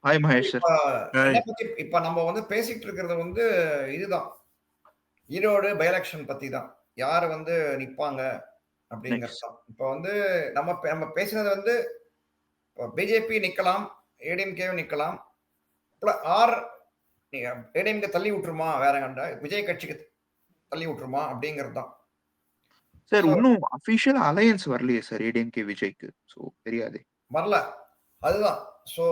ஹாய் மகேஷ். இப்ப நம்ம வந்து பேசிட்டு இருக்கிறது வந்து இதுதான், ஈரோடு பை எலெக்ஷன் பத்தி தான். யார் வந்து நிப்பாங்க அப்படிங்கிறது தான். இப்போ வந்து நம்ம பேசினது வந்து பிஜேபி நிக்கலாம், ஏடிஎம்கே நிக்கலாம், ஆர் ஏடிஎம்கே தள்ளி விட்டுருமா, வேற கண்ட விஜய் கட்சிக்கு தள்ளி விட்டுருமா அப்படிங்கிறது தான் சார். இன்னும் அபிஷியல் அலையன்ஸ் வரலையே சார் ஏடிஎம்கே விஜய்க்கு. ஸோ தெரியாது, வரல. அதுதான். ஸோ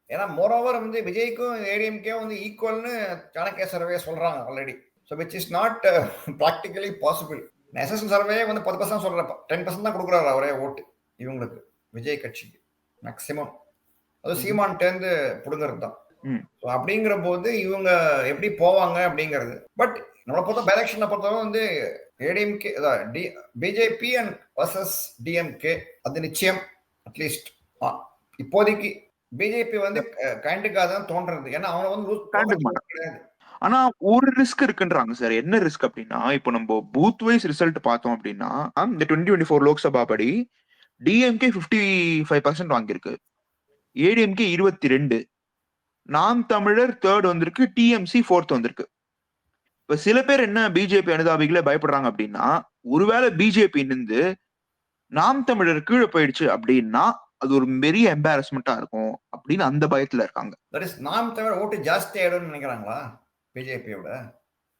ஏன்னா மோரோவர் வந்து விஜய்க்கும் ஏடிஎம்கே வந்து ஈக்குவல்னு சாணக்கிய சர்வே சொல்றாங்க already. So which is not practically possible. SSL survey வந்து 10% சொல்றப்ப 10% தான் கொடுக்குறாரு அவரே ஓட்டு இவங்களுக்கு, விஜய் கட்சிக்கு மேக்சிமம். அது சீமான் தேர்ந்து புடுங்கிறது தான். அப்படிங்கிற போது இவங்க எப்படி போவாங்க அப்படிங்கிறது. பட் நம்மளை பொறுத்த எலெக்ஷனை பொறுத்தவரை வந்து ADMK BJP and versus DMK அது நிச்சயம். அட்லீஸ்ட் இப்போதைக்கு பிஜேபி வந்து கைண்டுக்காக தான் தோன்றது. ஏன்னா அவங்க வந்து கிடையாது. ஆனா ஒரு ரிஸ்க் இருக்குன்றாங்க சார். என்ன ரிஸ்க் அப்படின்னா, இப்போ நம்ம பூத் வைஸ் ரிசல்ட் பார்த்தோம் அப்படின்னா இந்த 2024 லோக்சபா படி டிஎம்கே 55% வாங்கியிருக்கு, ஏடிஎம்கே 22, நாம் தமிழர் 3rd வந்திருக்கு, டிஎம்சி 4th வந்திருக்கு. இப்ப சில பேர் என்ன பிஜேபி அனுதாபிகளே பயப்படுறாங்க அப்படின்னா, ஒருவேளை பிஜேபி நின்று நாம் தமிழர் கீழே போயிடுச்சு அப்படின்னா அது ஒரு பெரிய எம்பாரஸ்மெண்டா இருக்கும் அப்படின்னு அந்த பயத்துல இருக்காங்க. நாம் தமிழர் ஓட்டு ஜாஸ்தி ஆயிடும்னு நினைக்கிறாங்களா பிஜேபியோட?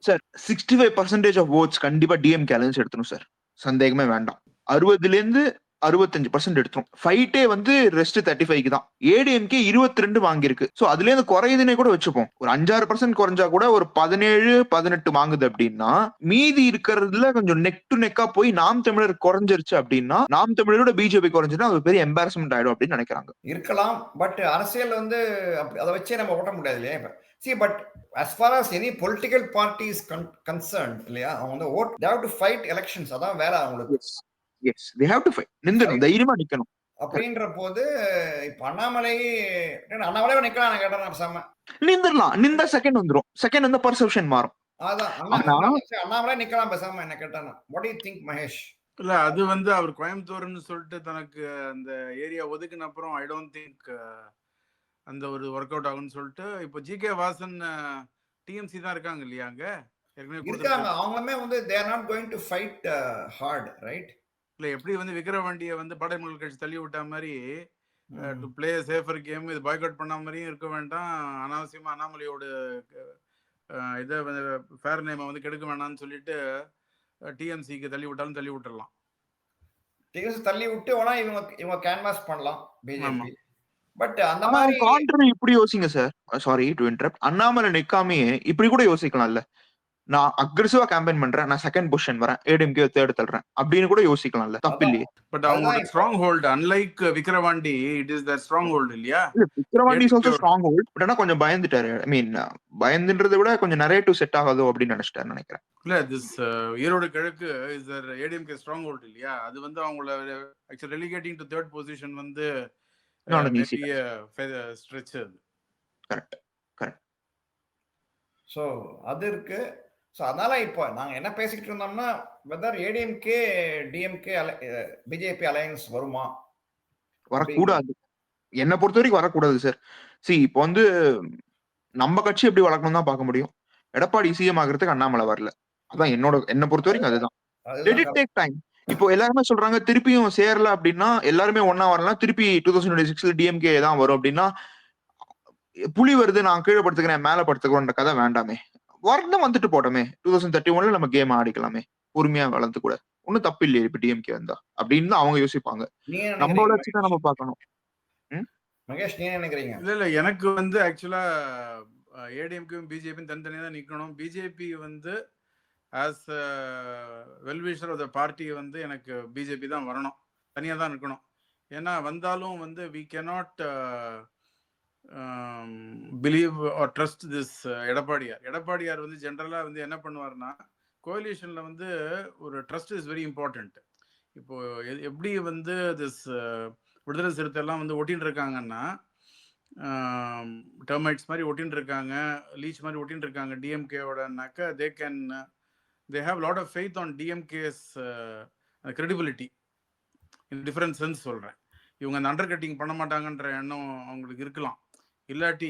சார் 65% ஆஃப் ஓட்ஸ் கண்டிப்பா டிஎம்கே அலையன்ஸ் எடுத்துரும் சார், சந்தேகமே வேண்டாம். 60% 65% எடுத்துரும். ஃபைட்டே வந்து ரெஸ்ட் 35க்கு தான். ஏடிஎம்கே 22 வாங்கியிருக்கு. சோ அதுல இருந்து குறையுதுன்னே கூட வச்சுப்போம். ஒரு 5-6% குறைஞ்சா கூட ஒரு 17-18 வாங்குது அப்படின்னா, மீதி இருக்கிறதுல கொஞ்சம் நெக் டு நெக்கா போய் நாம் தமிழர் குறைஞ்சிருச்சு அப்படின்னா, நாம் தமிழரோட பிஜேபி குறைஞ்சுன்னா அது பெரிய எம்பாரஸ்மெண்ட் ஆயிடும் அப்படின்னு நினைக்கிறாங்க. இருக்கலாம். பட் அரசியல் வந்து அதை வச்சே நம்ம ஓட்ட முடியாது இல்லையா? See, but as far as any political party is concerned, இல்லையா, அவங்க வந்து they have to fight elections. அதான் வேற அவங்களுக்கு. Yes, they have to fight. நிந்தணும், தைரியமா நிக்கணும். அப்படின்ற போது இப்ப அண்ணாமலை நிக்கலாம் கேட்டா பேசாம நின்றலாம். நின்ற செகண்ட் வந்துரும். செகண்ட் வந்து பர்செப்ஷன் மாறும். அதான் அண்ணாமலை நிக்கலாம் பேசாம என்ன கேட்டானா. What do you think, Mahesh? இல்ல அது வந்து அவர் கோயம்புத்தூர்னு சொல்லிட்டு தனக்கு அந்த ஏரியா ஒதுக்குன அப்புறம் ஐ டோன்ட் திங்க் அந்த ஒரு ஒர்க் அவுட் ஆகும்னு சொல்லிட்டு இப்போ ஜிகே வாசன் டிஎம்சி தான் இருக்காங்க இல்லையா அங்க இருக்காங்க. அவங்களுமே வந்து they are not going to fight hard, right? இல்ல எப்படி வந்து விக்கிரவாண்டியை வந்து பாடல் கட்சி தள்ளி விட்ட மாதிரி டு பிளே சேஃபர் கேம் இது பாய்காட் பண்ண மாதிரியும் இருக்க வேண்டாம். அனாவசியமா அண்ணாமலையோட இதை ஃபேர் நேமை வந்து கெடுக்க வேண்டாம்னு சொல்லிட்டு டிஎம்சிக்கு தள்ளி விட்டாலும் தள்ளி விட்டுறலாம். டிஎம்சி தள்ளி விட்டு வேணா இவங்க கேன்வாஸ் பண்ணலாம் பிஜேபி. பட் அந்த மாதிரி கான்ட்ரி இப்படி யோசிங்க sir. Sorry to interrupt. Annamalai நிக்காமே இப்படி கூட யோசிக்கலாம்ல. நான் அக்ரெசிவா கேம்பெயின் பண்றேன், நான் செகண்ட் பொசிஷன் வரேன், ஏடிஎம்கே தேர்ட் தள்ளுறேன் அப்படின்னு கூட யோசிக்கலாம்ல, தப்பு அதான் இல்லையே. பட் அதுதான் அவங்களோட இப்போ strong hold unlike Vikravandi it is that strong hold இல்லையா? இல்ல Vikravandi is also ADMK strong hold. But ஆனா கொஞ்சம் பயந்துட்டாரு. ஐ மீன் பயந்துன்றதை விட கொஞ்சம் நரேட்டிவ் செட் ஆகாதோ அப்படின்னு நினைச்சிட்டாரு நினைக்கிறேன். இல்ல திஸ் ஈரோடு கிழக்கு is their ADMK stronghold இல்லையா? அது வந்து அவங்கள actually relegating to third position வந்து not an easy maybe stretch அது. Correct correct. ஸோ அது இருக்கு. ஸோ அதனால இப்போ நாங்கள் என்ன பேசிக்கிட்டு இருந்தோம்னா whether ADMK DMK BJP alliance வருமா வரக்கூடாது. என்னை பொறுத்த வரைக்கும் வரக்கூடாது சார். இப்போ வந்து நம்ம கட்சி எப்படி வளர்க்கணும் தான் பார்க்க முடியும். எடப்பாடி சிஎம் ஆகிறதுக்கு அண்ணாமலை வரல. அதான் என்னை பொறுத்த வரைக்கும் அதுதான். Let it take time. இப்போ எல்லாருமே சொல்றாங்க திருப்பியும் சேரல அப்படின்னா எல்லாருமே ஒன்னா வரலாம், திருப்பி 2026 டிஎம்கே தான் வரும் அப்படின்னா புலி வருது நான் கீழே படுத்துக்கிறேன் மேல படுத்துக்கிறோன்ற கதை வேண்டாமே. வரணும் வந்துட்டு போட்டோமே. 2031 நம்ம கேம் ஆடிக்கலாமே பொறுமையா வளர்ந்து கூட. ஒன்னும் தப்பு இல்லையே இப்ப டிஎம்கே வந்தா அப்படின்னு அவங்க யோசிப்பாங்க. நம்ம வளர்ச்சி தான் நம்ம பார்க்கணும். மகேஷ் நீ நினைக்கிறீங்க? இல்ல எனக்கு வந்து ஆக்சுவலா ஏடிஎம்கேயும் பிஜேபியும் தனித்தனியா தான் நிக்கணும். பிஜேபி வந்து as well wisher of the party வந்து எனக்கு பிஜேபி தான் வரணும், தனியா தான் இருக்கணும். ஏன்னா வந்தாலும் வந்து we cannot believe or trust this எடப்பாடியார் வந்து ஜென்ரலா வந்து என்ன பண்ணுவார்னா கோலிஷன்ல வந்து ஒரு ட்ரஸ்ட் இஸ் வெரி இம்பார்ட்டன்ட். இப்போ எப்படி வந்து திஸ் விடுதலை சிறுத்தை எல்லாம் வந்து ஒட்டின்னு இருக்காங்கன்னா டெர்மைட்ஸ் மாதிரி ஒட்டின்னு இருக்காங்க, லீச் மாதிரி ஒட்டின்னு இருக்காங்க டிஎம்கேவோடனாக்க they have a lot of faith on DMK's credibility in different sense சொல்றேன். இவங்க அந்த அண்டர் கட்டிங் பண்ண மாட்டாங்கன்ற எண்ணம் அவங்களுக்கு இருக்கலாம். இல்லாட்டி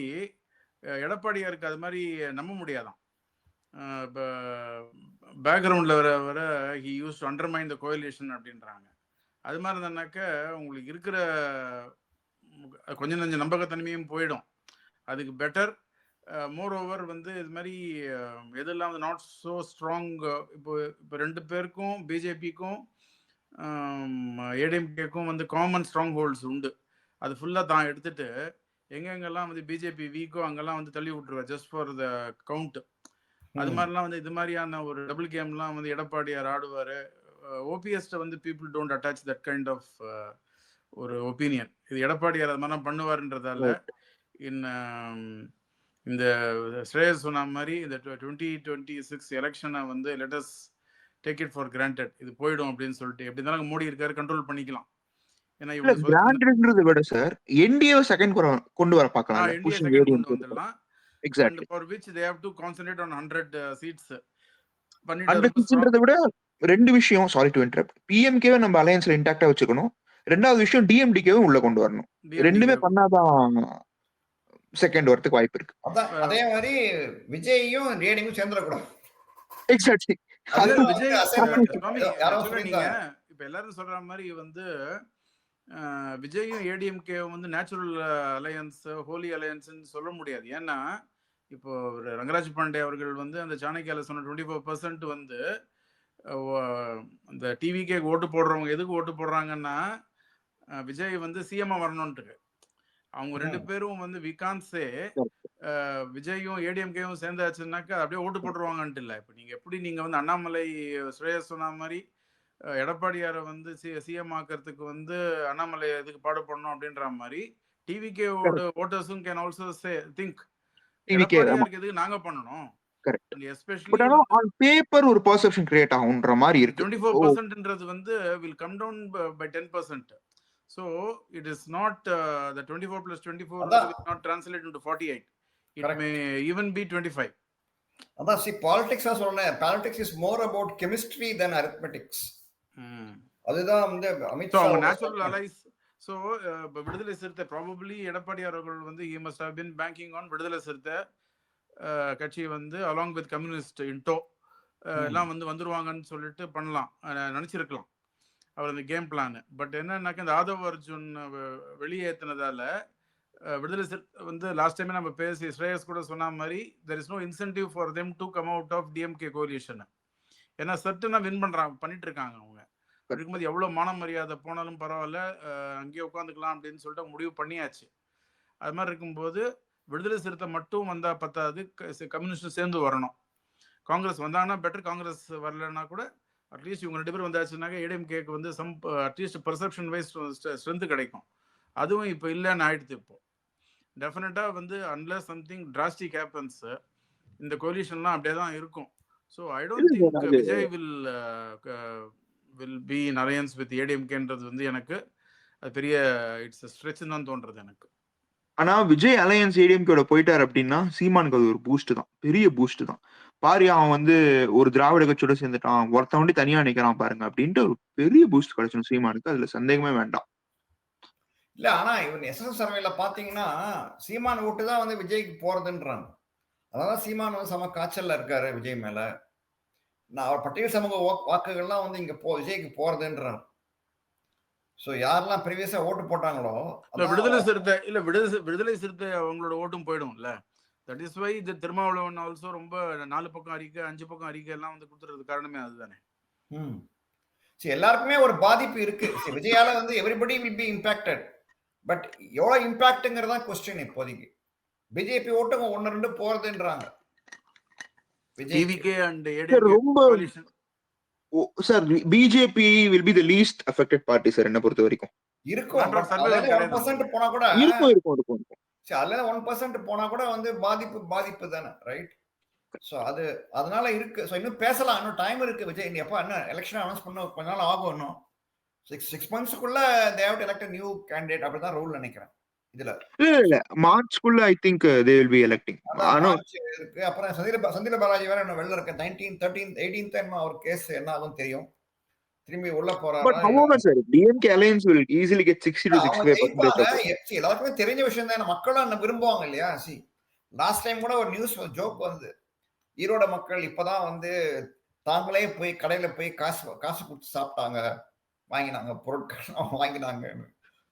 எடப்பாடியாருக்கு அது மாதிரி நம்ப முடியாதான். இப்போ பேக்ரவுண்டில் வர he use to undermine the coalition அப்படின்றாங்க. அது மாதிரி இருந்தாக்க உங்களுக்கு இருக்கிற கொஞ்சம் கொஞ்சம் நம்பகத்தன்மையும் போயிடும். அதுக்கு பெட்டர் மோர் ஓவர் வந்து இது மாதிரி எதெல்லாம் வந்து நாட் ஸோ ஸ்ட்ராங். இப்போ ரெண்டு பேருக்கும் பிஜேபிக்கும் ஏடிஎம்கேக்கும் வந்து காமன் ஸ்ட்ராங் ஹோல்ட்ஸ் உண்டு. அது ஃபுல்லாக தான் எடுத்துட்டு எங்கெங்கெல்லாம் வந்து பிஜேபி வீக்கோ அங்கெல்லாம் வந்து தள்ளி விட்டுருவா ஜஸ்ட் ஃபார் த கவுண்ட். அது மாதிரிலாம் வந்து இது மாதிரியான ஒரு டபுள் கேம்லாம் வந்து எடப்பாடியார் ஆடுவார். ஓபிஎஸ்ட வந்து people don't attach that kind of ஒரு ஒப்பீனியன். இது எடப்பாடியார் அது மாதிரிலாம் பண்ணுவாருன்றதால இந்த ஸ்ரேயஸ் சொன்ன மாதிரி இந்த 2026 எலெக்ஷனை வந்து lettuce take it for granted, இது போயிடும் அப்படின்னு சொல்லிட்டு எப்படி இருந்தாலும் மோடி இருக்காரு, கண்ட்ரோல் பண்ணிக்கலாம். ஏன்னா கிராண்டட்ன்றதை விட சார் என்டிஏ செகண்ட் கொண்டு வர பார்க்கலாம். என்டிஏ செகண்ட் கொண்டு வந்துடலாம். Exactly. For which they have to concentrate on 100 seats. 100 seatsன்றதை விட ரெண்டு விஷயம், சாரி டு இன்டரப்ட், பிஎம்கேவை நம்ம அலையன்ஸ்ல இன்டாக்டா வச்சுக்கணும். ரெண்டாவது விஷயம் டிஎம்டிகேவை உள்ள கொண்டு வரணும். ரெண்டுமே பண்ணாதான் செகண்ட் வரதுக்கு வாய்ப்பு இருக்கு. அதே மாதிரி விஜயும் ரேடிங்கும் சேர்ந்துடக்கூடாது. எக்ஸாக்ட்லி. நீங்க இப்ப எல்லாரும் சொல்ற மாதிரி வந்து விஜயும் ஏடிஎம்கே வந்து நேச்சுரல் அலையன்ஸ் ஹோலி அலையன்ஸ் சொல்ல முடியாது. ஏன்னா இப்போ ரங்கராஜ் பாண்டே அவர்கள் வந்து அந்த சாணக்கியால சொன்ன 24% வந்து அந்த டிவிக்கே ஓட்டு போடுறவங்க எதுக்கு ஓட்டு போடுறாங்கன்னா விஜய் வந்து சிஎம்ஆ வரணும்ட்டு. அவங்க ரெண்டு பேரும் வந்து விகான்ஸே விஜயும் ஏடிஎம்கேவும் சேர்ந்தாச்சுன்னாக்கா அப்படியே ஓட்டு போட்டுருவாங்கன்ட்டு இல்லை. இப்போ நீங்க எப்படி நீங்க வந்து அண்ணாமலை ஸ்ரேயஸ் சொன்ன மாதிரி எடப்பாடியாரை வந்து சிஎம் ஆக்கிறதுக்கு வந்து அண்ணாமலை எதுக்கு பாடுபடணும் அப்படின்ற மாதிரி டிவிகே ஓட்டர்ஸும் கேன் ஆல்சோ சே திங்க் எடப்பாடியாருக்கு எதுக்கு நாங்க பண்ணணும். எஸ்பெஷலி ஆன் பேப்பர் ஒரு பெர்செப்ஷன் கிரியேட் ஆகும்ன்ற மாதிரி இருக்கு. 24%ன்றது வந்து will come down by 10%. So it is not the 24 plus 24 will not translate into 48. It Correct. May even be 25. அதான் see politics சொல்றேன். Politics is more about chemistry than arithmetics. அதுதான் வந்து Amit Shah natural Alice. So விடுதலை சிறுத்தை probably எடப்பாடியார் அவர்கள் வந்து he must have been banking on விடுதலை சிறுத்தை கட்சி வந்து அலாங் வித் கம்யூனிஸ்ட் இன்டோ எல்லாம் வந்து வந்துருவாங்கன்னு சொல்லிட்டு பண்ணலாம் நினைச்சிருக்கலாம் அவர் அந்த கேம் பிளான். பட் என்னன்னாக்க இந்த ஆதவ் அர்ஜுன் வெளியேற்றினதால விடுதலை வந்து லாஸ்ட் டைமே நம்ம பேசி ஸ்ரேயஸ் கூட சொன்ன மாதிரி there is no incentive for them to come out of DMK coalition. ஏன்னா சர்டனா வின் பண்ணிட்டு இருக்காங்க. அவங்க இருக்கும்போது எவ்வளோ மான மரியாதை போனாலும் பரவாயில்ல அங்கேயே உட்காந்துக்கலாம் அப்படின்னு சொல்லிட்டு முடிவு பண்ணியாச்சு. அது மாதிரி இருக்கும்போது விடுதலை சிறுத்தை மட்டும் வந்தா பத்தாது, கம்யூனிஸ்டும் சேர்ந்து வரணும். காங்கிரஸ் வந்தாங்கன்னா பெட்டர், காங்கிரஸ் வரலன்னா கூட அட்லீஸ்ட் இவங்க 2 பேரும் வந்தாச்சுனாக்க ஏடிஎம்கேக்கு வந்து some at least perception wise strength கிடைக்கும். அதுவும் இப்போ இல்லைன்னு ஆயிடுது. இப்போ டெஃபினட்டாக வந்து அன்லெஸ் சம்திங் டிராஸ்டிக் ஹேப்பன்ஸ் இந்த கோலிஷன்லாம் அப்படியே தான் இருக்கும். So I don't think Vijay will be in alliance with ஏடிஎம்கேன்றது வந்து எனக்கு அது பெரிய இட்ஸ் ஸ்ட்ரெச்னு தான் தோன்றது எனக்கு. ஆனா விஜய் அலையன்ஸ் ஏடிஎம்கேட போயிட்டார் அப்படின்னா சீமானுக்கு அது ஒரு பூஸ்ட் தான், பெரிய பூஸ்ட் தான். பாரு அவன் வந்து ஒரு திராவிட கட்சியோட சேர்ந்துட்டான், ஒருத்தன் வண்டி தனியா நிக்கிறான் பாருங்க அப்படின்ட்டு ஒரு பெரிய பூஸ்ட் கிடைச்சிடும் சீமானுக்கு, அதுல சந்தேகமே வேண்டாம். இல்ல ஆனா இவன் எஸ்எஸ் சர்வேல பாத்தீங்கன்னா சீமான் ஓட்டு தான் வந்து விஜய்க்கு போறதுன்றாங்க. அதான் சீமான் வந்து சம காய்ச்சல்ல இருக்காரு விஜய் மேல. நான் அவர் பட்டியல் சமூக வாக்குகள்லாம் வந்து இங்க விஜய்க்கு போறதுன்றாங்க. ஸோ யாரெல்லாம் ப்ரீவியஸா ஓட்டு போட்டாங்களோ விடுதலை சிறுத்தை அவங்களோட ஓட்டும் போயிடும்ல. தட் இஸ் வை இந்த திருமாவளவன் ஆல்சோ ரொம்ப 4 பக்கம் அறிக்கை 5 பக்கம் அறிக்கை எல்லாம் வந்து கொடுத்துறது காரணமே அதுதானே. சரி, எல்லாருக்குமே ஒரு பாதிப்பு இருக்கு. விஜயால வந்து everybody will be impacted. But எவ்வளவு இம்பாக்ட்ங்கிறதா கொஸ்டின் இப்போதைக்கு. பிஜேபி ஓட்டுங்க 1-2 போறதுன்றாங்க. TVK and ADMK coalition. Sir BJP will be the least affected party sir என்ன பொறுத்த வரைக்கும். இருக்கும் 1% போனா கூட இருக்கும். சரி, அதுல 1% போனா கூட வந்து பாதிப்பு தானே, ரைட்? ஸோ அதனால இருக்கு. ஸோ இன்னும் பேசலாம், இன்னும் டைம் இருக்கு. விஜய் எப்போ என்ன எலெக்ஷன் அனௌன்ஸ் பண்ண கொஞ்ச நாள் ஆகும். இன்னும் 6 monthsக்குள்ள they have to elect a new candidate அப்படிதான் ரூல் நினைக்கிறேன். இதுல இல்ல மார்ச்க்குள்ள I think they will be electing. March இருக்கு. அப்புறம் சந்திர பாலாஜி வேற இன்னும் வெளில இருக்க 19, 13, 18 அவர் கேஸ் என்ன ஆகும் தெரியும். திரும்பி உள்ள போறாரு. But however sir, DMK alliance will easily get 60 to 65%. எல்லாருக்குமே தெரிஞ்ச விஷயம் தான். மக்களும் விரும்புவாங்க இல்லையா? லாஸ்ட் டைம் கூட ஒரு நியூஸ் ஜோக் வந்து ஈரோட மக்கள் இப்பதான் வந்து தாங்களே போய் கடையில போய் காசு கொடுத்து சாப்பிட்டாங்க, வாங்கினாங்க, பொருட்கள் வாங்கினாங்க.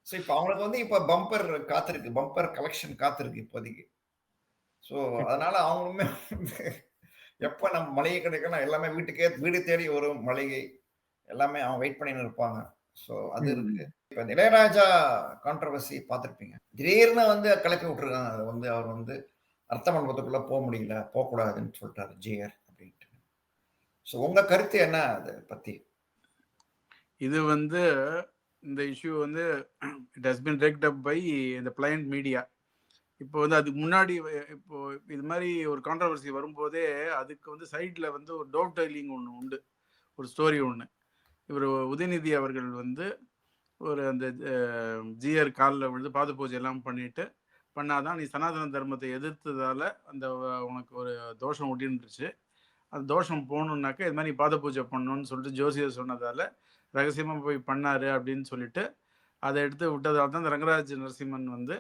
ஸோ இப்போ அவங்களுக்கு வந்து இப்போ பம்பர் காத்திருக்கு, பம்பர் கலெக்ஷன் காத்திருக்கு இப்போதைக்கு. ஸோ அதனால அவங்களுமே எப்போ நம்ம மளிகை கிடைக்கணும் எல்லாமே வீடு தேடி வரும் மளிகை எல்லாமே அவங்க வெயிட் பண்ணின்னு இருப்பாங்க. ஸோ அது இருக்கு. இப்போ இளையராஜா கான்ட்ரவர்சி பார்த்துருப்பீங்க. திடீர்னு வந்து கிளப்பி விட்டுருக்காங்க. அது வந்து அவர் வந்து அர்த்த மண்டபத்துக்குள்ள போக முடியல, போகக்கூடாதுன்னு சொல்லிட்டாரு ஜிஆர் அப்படின்ட்டு. ஸோ உங்க கருத்து என்ன அதை பத்தி? இது வந்து இந்த இஷ்யூ வந்து it has been raked up by இந்த பிளையண்ட் மீடியா. இப்போ வந்து அதுக்கு முன்னாடி இப்போ இது மாதிரி ஒரு கான்ட்ரவர்சி வரும்போதே அதுக்கு வந்து சைடில் வந்து ஒரு டோப் டைலிங் ஒன்று உண்டு, ஒரு ஸ்டோரி ஒன்று. இவர் உதயநிதி அவர்கள் வந்து ஒரு அந்த ஜிஆர் காலில் விழுந்து பாத பூஜை எல்லாம் பண்ணாதான் நீ சனாதன தர்மத்தை எதிர்த்ததால அந்த உனக்கு ஒரு தோஷம் ஒட்டின்னுருச்சு, அந்த தோஷம் போகணுன்னாக்கா இது மாதிரி நீ பாத பூஜை பண்ணணும்னு சொல்லிட்டு ஜோசியர் சொன்னதால ரகசியமாக போய் பண்ணாரு அப்படின்னு சொல்லிட்டு அதை எடுத்து விட்டதால் தான் இந்த ரங்கராஜ் நரசிம்மன் வந்து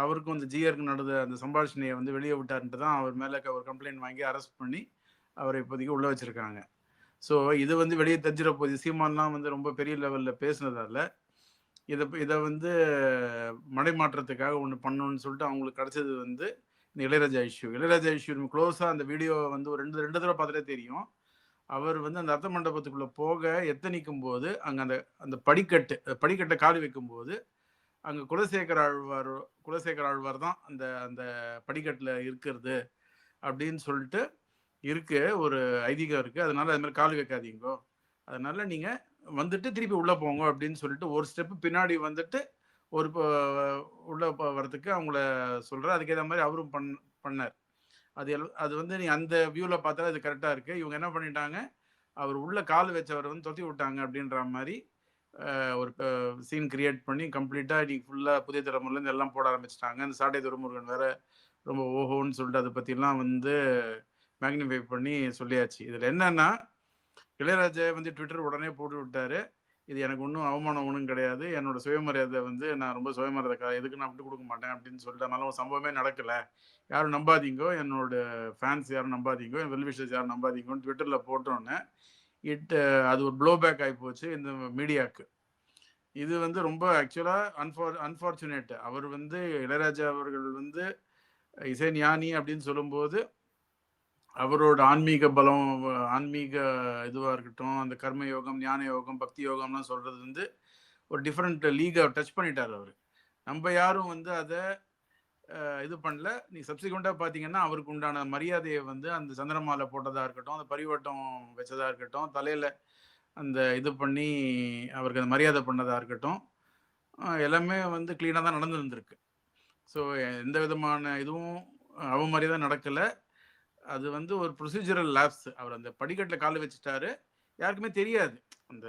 அவருக்கும் இந்த ஜிஆருக்கு நடந்த அந்த சம்பாஷணையை வந்து வெளியே விட்டாருன்ட்டு தான் அவர் மேலே ஒரு கம்ப்ளைண்ட் வாங்கி அரெஸ்ட் பண்ணி அவரை இப்போதைக்கு உள்ளே வச்சிருக்காங்க. ஸோ இது வந்து வெளியே தெரிஞ்சிட போகுது. சீமான்லாம் வந்து ரொம்ப பெரிய லெவலில் பேசுனதால இதை வந்து மடைமாற்றத்துக்காக ஒன்று பண்ணணும்னு சொல்லிட்டு அவங்களுக்கு கிடைச்சது வந்து இந்த இளையராஜா இஷ்யூ க்ளோஸாக அந்த வீடியோ வந்து ஒரு ரெண்டு தடவை பார்த்துட்டே தெரியும். அவர் வந்து அந்த அர்த்த மண்டபத்துக்குள்ள போக எத்தனிக்கும் போது அங்கே அந்த படிக்கட்டை காலி வைக்கும் போது அங்கே குலசேகர ஆழ்வார் தான் அந்த படிக்கட்டில் இருக்கிறது அப்படின்னு சொல்லிட்டு இருக்கு, ஒரு ஐதீகம் இருக்கு. அதனால அது மாதிரி காலி வைக்காதீங்கோ, அதனால நீங்க வந்துட்டு திருப்பி உள்ள போங்க அப்படின்னு சொல்லிட்டு ஒரு ஸ்டெப் பின்னாடி வந்துட்டு ஒரு உள்ள வர்றதுக்கு அவங்கள சொல்ற. அதுக்கேற்ற மாதிரி அவரும் பண்ணார். அது வந்து நீ அந்த வியூல பார்த்தா அது கரெக்டா இருக்கு. இவங்க என்ன பண்ணிட்டாங்க, அவர் உள்ள கால் வச்சவரை வந்து தொத்தி விட்டாங்க அப்படின்ற மாதிரி ஒரு சீன் கிரியேட் பண்ணி கம்ப்ளீட்டா இன்னைக்கு ஃபுல்லா புதிய தலைமுறையிலேருந்து எல்லாம் போட ஆரம்பிச்சிட்டாங்க. அந்த சாட்டை துரைமுருகன் வேற ரொம்ப ஓஹோன்னு சொல்லிட்டு அதை பத்திலாம் வந்து மேக்னிஃபை பண்ணி சொல்லியாச்சு. இதுல என்னன்னா இளையராஜா வந்து ட்விட்டர் உடனே போட்டு விட்டாரு, இது எனக்கு ஒன்றும் அவமானம் ஒன்றும் கிடையாது, என்னோட சுயமரியாதை வந்து நான் ரொம்ப சுயமரியாதை எதுக்கு நான் விட்டு கொடுக்க மாட்டேன் அப்படின்னு சொல்லிட்டு, அதனால ஒரு சம்பவமே நடக்கல, யாரும் நம்பாதீங்கோ, என்னோட ஃபேன்ஸ் யாரும் நம்பாதீங்கோ, என் வெல்விஷர்ஸ் யாரும் நம்பாதீங்கன்னு ட்விட்டரில் போட்டோன்னே அது ஒரு ப்ளோ பேக் ஆகி போச்சு இந்த மீடியாவுக்கு. இது வந்து ரொம்ப ஆக்சுவலாக அன்ஃபார்ச்சுனேட். அவர் வந்து இளையராஜா அவர்கள் வந்து இசை ஞானி அப்படின்னு சொல்லும்போது அவரோட ஆன்மீக பலம், ஆன்மீக இதுவாக இருக்கட்டும், அந்த கர்ம யோகம், ஞான யோகம், பக்தி யோகம்லாம் சொல்கிறது வந்து ஒரு டிஃப்ரெண்ட் லீகை டச் பண்ணிட்டார் அவர். நம்ம யாரும் வந்து அதை இது பண்ணல. நீ சப்சிக்வெண்ட்டாக பார்த்தீங்கன்னா அவருக்கு உண்டான மரியாதையை வந்து அந்த சந்திரமாலை போட்டதாக இருக்கட்டும், அந்த பரிவட்டம் வச்சதாக இருக்கட்டும், தலையில் அந்த இது பண்ணி அவருக்கு அந்த மரியாதை பண்ணதாக இருக்கட்டும், எல்லாமே வந்து க்ளீனாக தான் நடந்துருந்துருக்கு. ஸோ எந்த விதமான இதுவும் அவமரியாதை நடக்கலை. அது வந்து ஒரு ப்ரொசீஜரல் லேப்ஸ். அவர் அந்த படிக்கட்டில் காலை வச்சுட்டாரு, யாருக்குமே தெரியாது. அந்த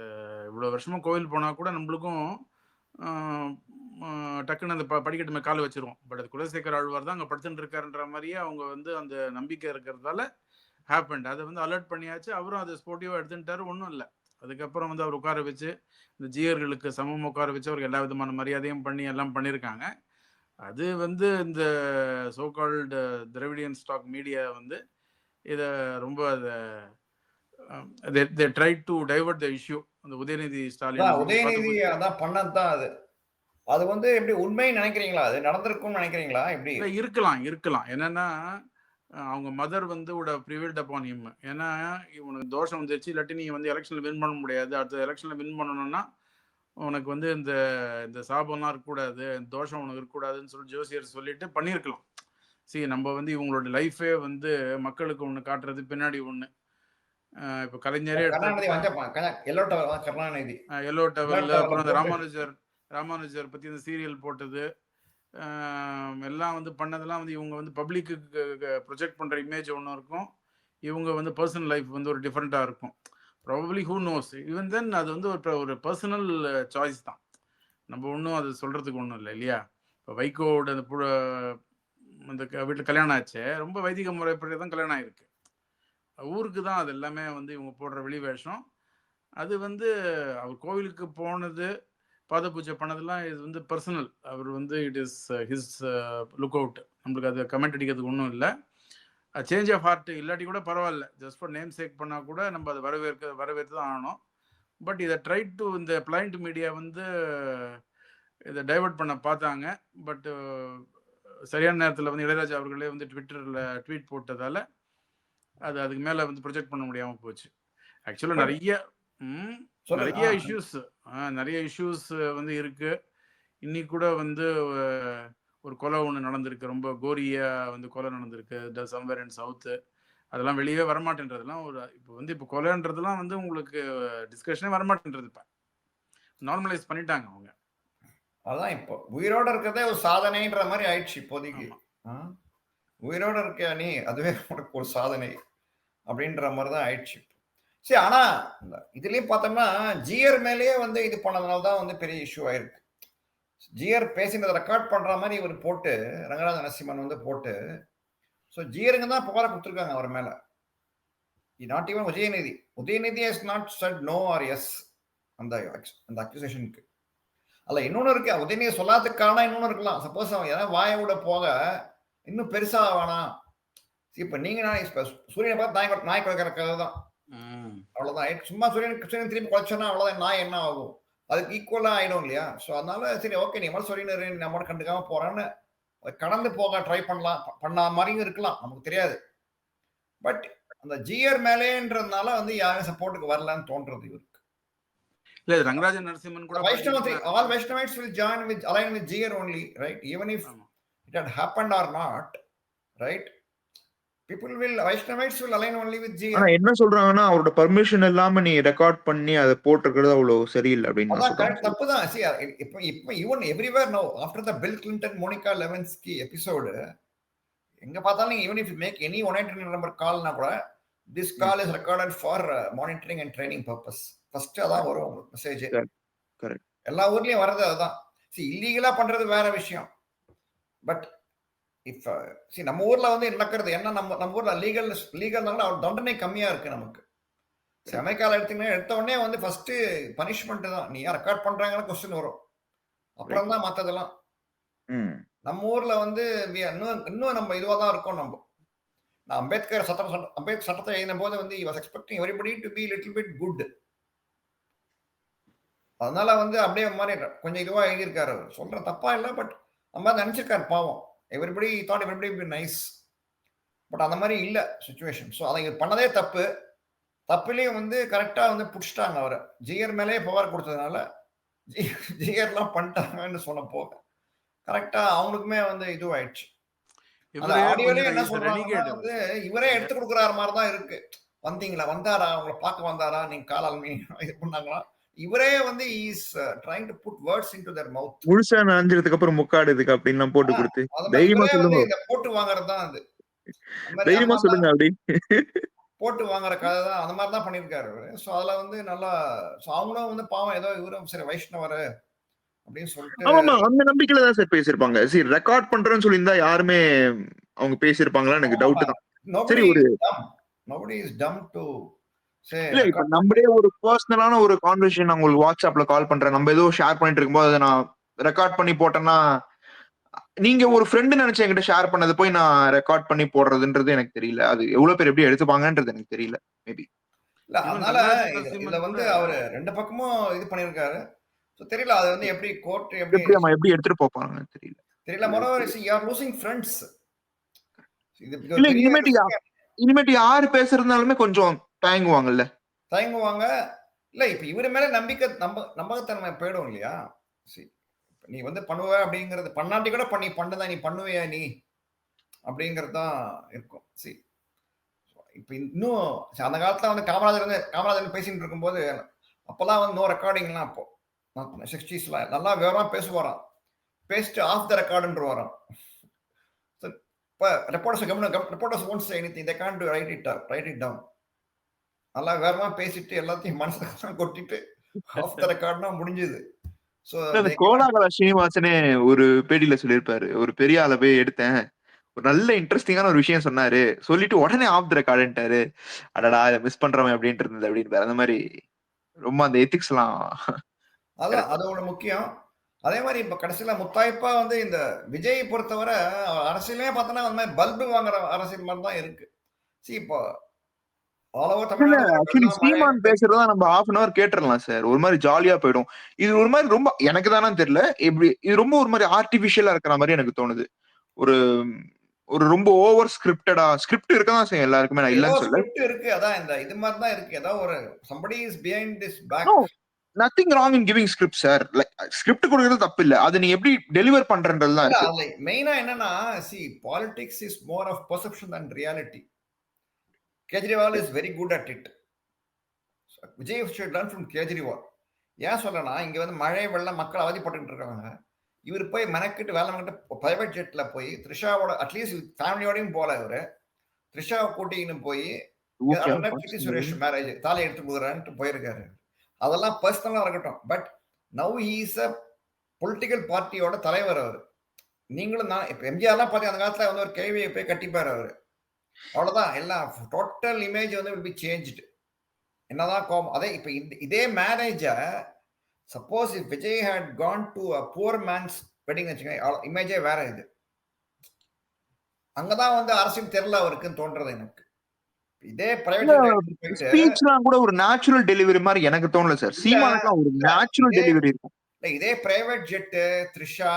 இவ்வளோ வருஷமாக கோவில் போனால் கூட நம்மளுக்கும் டக்குன்னு அந்த படிக்கட்டு மேலே காலை வச்சிருவோம். பட் அது குலசேகர ஆழ்வார் தான் அங்கே படுத்துட்டு இருக்காருன்ற மாதிரியே அவங்க வந்து அந்த நம்பிக்கை இருக்கிறதால ஹேப்பண்ட். அதை வந்து அலர்ட் பண்ணியாச்சு. அவரும் அதை ஸ்போர்ட்டிவாக எடுத்துட்டாரு, ஒன்றும் இல்லை. அதுக்கப்புறம் வந்து அவர் உட்கார வச்சு இந்த ஜியர்களுக்கு சமம் உட்கார வச்சு அவருக்கு எல்லா விதமான மரியாதையும் பண்ணி எல்லாம் பண்ணியிருக்காங்க. அது வந்து இந்த சோகால்டு திராவிடியன் ஸ்டாக் மீடியா வந்து இதை ரொம்ப they tried to divert the issue. அந்த உதயநிதி ஸ்டாலின் உதயநிதி அதான் பண்ணதான் அது. அது வந்து எப்படி உண்மைன்னு நினைக்கிறீங்களா? அது நடந்திருக்கும்னு நினைக்கிறீங்களா? எப்படி இருக்கலாம். என்னன்னா அவங்க மதர் வந்து ப்ரிவெல்ட் அப்பான் ஹிம். ஏன்னா இவனுக்கு தோஷம் வந்துருச்சு, இல்லாட்டி நீ வந்து எலெக்ஷனில் வின் பண்ண முடியாது, அடுத்த எலெக்ஷனில் வின் பண்ணணும்னா உனக்கு வந்து இந்த இந்த சாபம்லாம் இருக்கக்கூடாது, தோஷம் உனக்கு இருக்கக்கூடாதுன்னு சொல்லி ஜோசியர் சொல்லிட்டு பண்ணியிருக்கலாம். சரி, நம்ம வந்து இவங்களோட லைஃபே வந்து மக்களுக்கு ஒன்று காட்டுறது, பின்னாடி ஒன்று. இப்போ கலைஞரே எல்லோ டவல், அப்புறம் அந்த ராமானுஜர் பற்றி இந்த சீரியல் போட்டது எல்லாம் வந்து பண்ணதெல்லாம் வந்து இவங்க வந்து பப்ளிக்கு ப்ரொஜெக்ட் பண்ணுற இமேஜ் ஒன்று இருக்கும், இவங்க வந்து பர்சனல் லைஃப் வந்து ஒரு டிஃப்ரெண்ட்டாக இருக்கும். Probably who knows. Even then அது வந்து ஒரு பர்சனல் சாய்ஸ் தான், நம்ம ஒன்றும் அது சொல்கிறதுக்கு ஒன்றும் இல்லை இல்லையா? இப்போ வைகோவோட அந்த வீட்டில் கல்யாணம் ஆச்சு, ரொம்ப வைதிக முறைப்படி தான் கல்யாணம் ஆயிருக்கு. ஊருக்கு தான் அது எல்லாமே வந்து இவங்க போடுற வெளி வேஷம். அது வந்து அவர் கோவிலுக்கு போனது, பாத பூஜை பண்ணதெல்லாம் இது வந்து பர்சனல். அவர் வந்து it is his look out. நம்மளுக்கு அது கமெண்ட் அடிக்கிறதுக்கு ஒன்றும் இல்லை. சேஞ்ச் ஆஃப் ஹார்ட் இல்லாட்டி கூட பரவாயில்ல, ஜஸ்ட் ஃபார் நேம் சேக் பண்ணால் கூட நம்ம அதை வரவேற்று தான் ஆகணும். பட் இதை ட்ரை டு இந்த பிளைண்ட் மீடியா வந்து இதை டைவர்ட் பண்ண பார்த்தாங்க. பட் சரியான நேரத்தில் வந்து இளையராஜா அவர்களே வந்து ட்விட்டரில் ட்வீட் போட்டதால் அதுக்கு மேலே வந்து ப்ரொஜெக்ட் பண்ண முடியாமல் போச்சு. ஆக்சுவலாக நிறைய இஷ்யூஸ் வந்து இருக்கு. இன்னைக்கு கூட வந்து ஒரு கொலை ஒன்று நடந்திருக்கு, ரொம்ப கோரியா வந்து கொலை நடந்திருக்கு சம்வேர் இன் சவுத்து. அதெல்லாம் வெளியே வரமாட்டேன்றதுலாம் இப்போ கொலைன்றதுலாம் வந்து உங்களுக்கு டிஸ்கஷனே வரமாட்டேன்றது. இப்போ நார்மலைஸ் பண்ணிட்டாங்க அவங்க. அதான் இப்போ உயிரோட இருக்கிறதே ஒரு சாதனைன்ற மாதிரி ஆயிடுச்சு இப்போதைக்கு. உயிரோட இருக்க நீ அதுவே உனக்கு ஒரு சாதனை அப்படின்ற மாதிரி தான் ஆயிடுச்சு. சரி, ஆனா இதுலயும் பார்த்தோம்னா ஜிஆர் மேலேயே வந்து இது பண்ணதுனால தான் வந்து பெரிய இஷ்யூ ஆயிருக்கு. ஜிஆர் பேசினதை ரெக்கார்ட் பண்ற மாதிரி இவர் போட்டு, ரங்கராஜ நரசிம்மன் வந்து போட்டு, ஸோ ஜிஆருங்க தான் புகாரை கொடுத்துருக்காங்க அவர் மேல. Not even Udhayanidhi has not said no or yes அந்த அக்யூசேஷனுக்கு. அல்ல இன்னொன்று இருக்கு, உதயநிதி சொல்லாததுக்கான இன்னொன்று இருக்கலாம். சப்போஸ் அவன் ஏதாவது வாயை விட போக இன்னும் பெருசா வேணாம். இப்ப நீங்க இப்ப சூரியனை பார்த்து நாய் குறைக்கிற கதை தான், அவ்வளவுதான். சும்மா சூரியன் திரும்பி குறைச்சோன்னா அவ்வளவுதான், நாய் என்ன ஆகும்? அதுக்கு ஈக்குவலா ஆயிடும் இல்லையா? ஸோ அதனால சரி, ஓகே, நீ மாதிரி சூரியன் நம்ம கண்டுக்காம போறான்னு கடந்து போக ட்ரை பண்ண மாதிரியும் இருக்கலாம், நமக்கு தெரியாது. பட் அந்த ஜிஆர் மேலேன்றதுனால வந்து யாரும் சப்போர்ட்டுக்கு வரலன்னு தோன்றது இவருக்கு. இல்ல, ரங்கராஜன் நரசிம்மன் கூட all Vaishnavites will align with GR only, right? Even if it had happened or not, right? Vaishnavites will align only with GR. ஆனா என்ன சொல்றாங்கன்னா அவரோட பெர்மிஷன் இல்லாம நீ ரெக்கார்ட் பண்ணி அதை போட்டுக்கிறது அவ்வளவு சரியில்லை அப்படின்னு சொல்றாங்க. தப்புதான். See, இப்போ even everywhere now after the Bill Clinton Monica Lewinsky episode, எங்க பார்த்தாலும் even if you make any 189 number call na கூட this call is recorded for monitoring and training purpose. First அதான் வரும் மெசேஜ். கரெக்ட். எல்லா ஊர்லயும் வர்றது அதுதான். இல்லீகலா பண்றது வேற விஷயம். பட் இஃப் நம்ம ஊர்ல வந்து நடக்கிறது என்ன, நம்ம ஊர்ல லீகல்னால தண்டனை கம்மியா இருக்கு நமக்கு. அமெரிக்கால எடுத்த உடனே வந்து ஃபர்ஸ்ட் பனிஷ்மெண்ட் தான். நீ ரெக்கார்ட் பண்றாங்கன்னு கொஸ்டின் வரும், அப்புறம் தான் மத்ததெல்லாம். நம்ம ஊர்ல வந்து இன்னும் நம்ம இதுவா தான் இருக்கோம். நான் அம்பேத்கர் சட்டத்தை எழுதின போது வந்து he was expecting everybody to be little bit good. அதனால வந்து அப்படியே மாதிரி கொஞ்சம் இதுவா எழுதியிருக்காரு. அவர் சொல்ற தப்பா இல்லை, பட் நம்ம நினைச்சிருக்காரு பாவம். Everybody thought everybody be nice, but அந்த மாதிரி இல்லை சுச்சுவேஷன். ஸோ அதை பண்ணதே தப்பு. தப்புலேயும் வந்து கரெக்டா வந்து பிடிச்சிட்டாங்க அவரை. ஜிஆர் மேலேயே புகார் கொடுத்ததுனால ஜிஆர்லாம் பண்ணிட்டாங்கன்னு சொன்ன போக கரெக்டா அவங்களுக்குமே வந்து இதுவாயிடுச்சு. அந்த இவரே ஆடியோலயே என்ன கொஞ்சம் சொல்றாங்கன்னா ரெனிகேட் வந்து இவரே எடுத்து கொடுக்குறாரு மாதிரி தான் இருக்கு. வந்தீங்களா, வந்தாரா, உங்களை பார்க்க வந்தாரா, நீங்க காலால் இது பண்ணாங்களா, இவரே வந்து is trying to put words into their mouth. முழுசா நனைஞ்சதுக்கு அப்புறம் முக்காடுதுக்கு அப்படின்லாம் போட்டு கொடுத்து அது மாதிரி தைரியமா இவரே வந்து சொல்லுங்க, இந்த போட்டு வாங்குறது தான் அது. அந்த மாதிரி தைரியமா சொல்லுங்க அப்படி. போட்டு வாங்குற கதை தான் அந்த மாதிரி தான் பண்ணியிருக்காரு அவரு. ஸோ அதில் வந்து நல்லா ஸோ அவங்களும் வந்து பாவம் ஏதோ இவரும் சரி வைஷ்ணவர் அப்படின்னு சொல்லிட்டு ஆமாமா, அந்த நம்பிக்கையில தான் சார் பேசியிருப்பாங்க. சரி, ரெக்கார்ட் பண்றேன்னு சொல்லியிருந்தா யாருமே அவங்க பேசியிருப்பாங்களா எனக்கு டவுட் தான். சரி, nobody ஒரு is dumb. Nobody is dumb to say இல்ல இப்ப record. நம்மளே ஒரு பர்சனலான ஒரு கான்வர்சேஷன் நான் உங்களுக்கு வாட்ஸ்அப்ல கால் பண்றேன், நம்ம ஏதோ ஷேர் பண்ணிட்டு இருக்கும்போது அதை நான் ரெக்கார்ட் பண்ணி போட்டேன்னா, நீங்க ஒரு ஃப்ரெண்டு நினைச்சு என்கிட்ட ஷேர் பண்ணது போய் நான் ரெக்கார்ட் பண்ணி போடுறதுன்றது எனக்கு தெரியல. அது எவ்வளவு பேர் எப்படி எடுத்துப்பாங்கன்றது எனக்கு தெரியல. மேபி இல்ல ஈவன் அதனால கங்கராஜ் இதுல நரசிம்மன் வந்து கூட அவரு 2 பக்கமும் இது பண்ணியிருக்காரு. ஸோ தெரியல அது வந்து எப்படி கோர்ட் எப்படி எப்படி நம்ம எப்படி எடுத்துட்டு போப்பாங்கன்னு தெரியல. தெரியல. Moreover you are losing friends. இது இது ஒரு இல்ல, பெரிய இனிமேட்டு யாரு பேசுறதுனாலுமே கொஞ்சம் தயங்குவாங்கல்ல. தயங்குவாங்க. இல்ல இப்ப இவரு மேல நம்பிக்கை நம்பகத்தன்மை போயிடும் இல்லையா? See, நீ வந்து பண்ணுவ அப்படிங்கிறது பண்ணாட்டி கூட பண்ணி பண்ணுதான் நீ பண்ணுவியா நீ அப்படிங்கிறது தான் இருக்கும். See, இப்ப இன்னும் அந்த காலத்துல வந்து காமராஜர் பேசிட்டு இருக்கும்போது அப்பெல்லாம் வந்து நோ ரெக்கார்டிங்லாம் அப்போ 60ஸ்ல நல்லா விவரமா பேசுவாராம். பேசிட்டு ஆஃப் த ரெக்கார்டுன்ற வரான். இப்போ reporters won't say anything, they can't write it down. நல்லா வேறமா பேசிட்டு எல்லாத்தையும் மனசுல கொட்டிட்டு ஆஃப் த ரெக்கார்ட்னா முடிஞ்சது. ஸோ அந்த கோலாகல ஸ்ரீனிவாசனே ஒரு பேட்டியில சொல்லியிருப்பாரு, ஒரு பெரிய ஆளை போய் எடுத்தேன், ஒரு நல்ல இன்ட்ரெஸ்டிங்கான ஒரு விஷயம் சொன்னாரு, சொல்லிட்டு உடனே ஆஃப் த ரெக்கார்டுன்ட்டாரு, அடடா இதை மிஸ் பண்றவன் அப்படின்ட்டு இருந்தது அப்படின்னு. அந்த மாதிரி ரொம்ப அந்த எத்திக்ஸ் எல்லாம் அதான் அதோட முக்கியம். அதே மாதிரி இப்ப கடைசியில முத்தாய்ப்பா வந்து இந்த விஜய் பொறுத்தவரை அரசியலே பார்த்தோன்னா அந்த மாதிரி பல்பு வாங்குற அரசியல் மாதிரி தான் இருக்கு. சி இப்போ ஆல் ஓவர் ஆக்சுவலி தமிழ்நாடு சீமான் பேசுறதா நம்ம half an hour கேட்டுறலாம் சார், ஒரு மாதிரி ஜாலியா போயிடும். இது ஒரு மாதிரி ரொம்ப எனக்கு தானே தெரியல, எப்படி இது ரொம்ப ஒரு மாதிரி ஆர்டிபிஷியலா இருக்கிற மாதிரி எனக்கு தோணுது. ஒரு ஒரு ரொம்ப ஓவர் ஸ்கிரிப்ட் இருக்கதான் செய்யும் எல்லாருக்குமே, நான் ஏதோ இல்லைன்னு சொல்ல. ஸ்கிரிப்ட் இருக்கு. அதான் இந்த இது மாதிரி தான் இருக்கு. ஏதோ ஒரு somebody is behind this back. No, nothing wrong in giving script sir. Like script கொடுக்கிறது தப்பு இல்ல, அது நீ எப்படி டெலிவர் பண்றன்றது தான் இருக்கு. இல்ல மெயினா என்னன்னா see politics is more of perception than reality. Kejriwal is very good at it. Vijay should learn from Kejriwal. ஏன் சொல்லனா இங்க வந்து மழை வெள்ளம் மக்கள் அவதிப்பட்டு இருக்காங்க. இவர் போய் மெனக்கிட்டு வேலை வாங்கிட்டு பிரைவேட் ஜெட்ல போய் த்ரிஷாவோட அட்லீஸ்ட் ஃபேமிலியோடையும் போல இவரு த்ரிஷாவை கூட்டின்னு போய் கீர்த்தி சுரேஷ் மேரேஜ் தாலி எடுத்து போகிறான்ட்டு போயிருக்காரு. அதெல்லாம் பர்சனலா இருக்கட்டும். But now he is a political பார்ட்டியோட தலைவர் அவர். நீங்களும் தான் இப்ப எம்ஜிஆர்லாம் பார்த்தீங்க அந்த காலத்துல வந்து ஒரு கேள்வியை போய் கட்டிப்பாரு அவரு. அவ்வளவுதான் எல்லாம் டோட்டல் இமேஜ் வந்து will be changed. என்னதான் கோபம் அதே இப்ப இதே மேரேஜ suppose if Vijay had gone to a poor man's wedding வச்சுக்கோங்க, இமேஜே வேற இது. அங்கதான் வந்து அரசியல் தெரியல அவருக்குன்னு தோன்றது எனக்கு. இதே பிரைவேட் ஸ்பீச்லாம் கூட ஒரு நேச்சுரல் டெலிவரி மாதிரி எனக்கு தோணல சார். சீமானுக்குலாம் ஒரு நேச்சுரல் டெலிவரி இருக்கும். இதே பிரைவேட் ஜெட்டு த்ரிஷா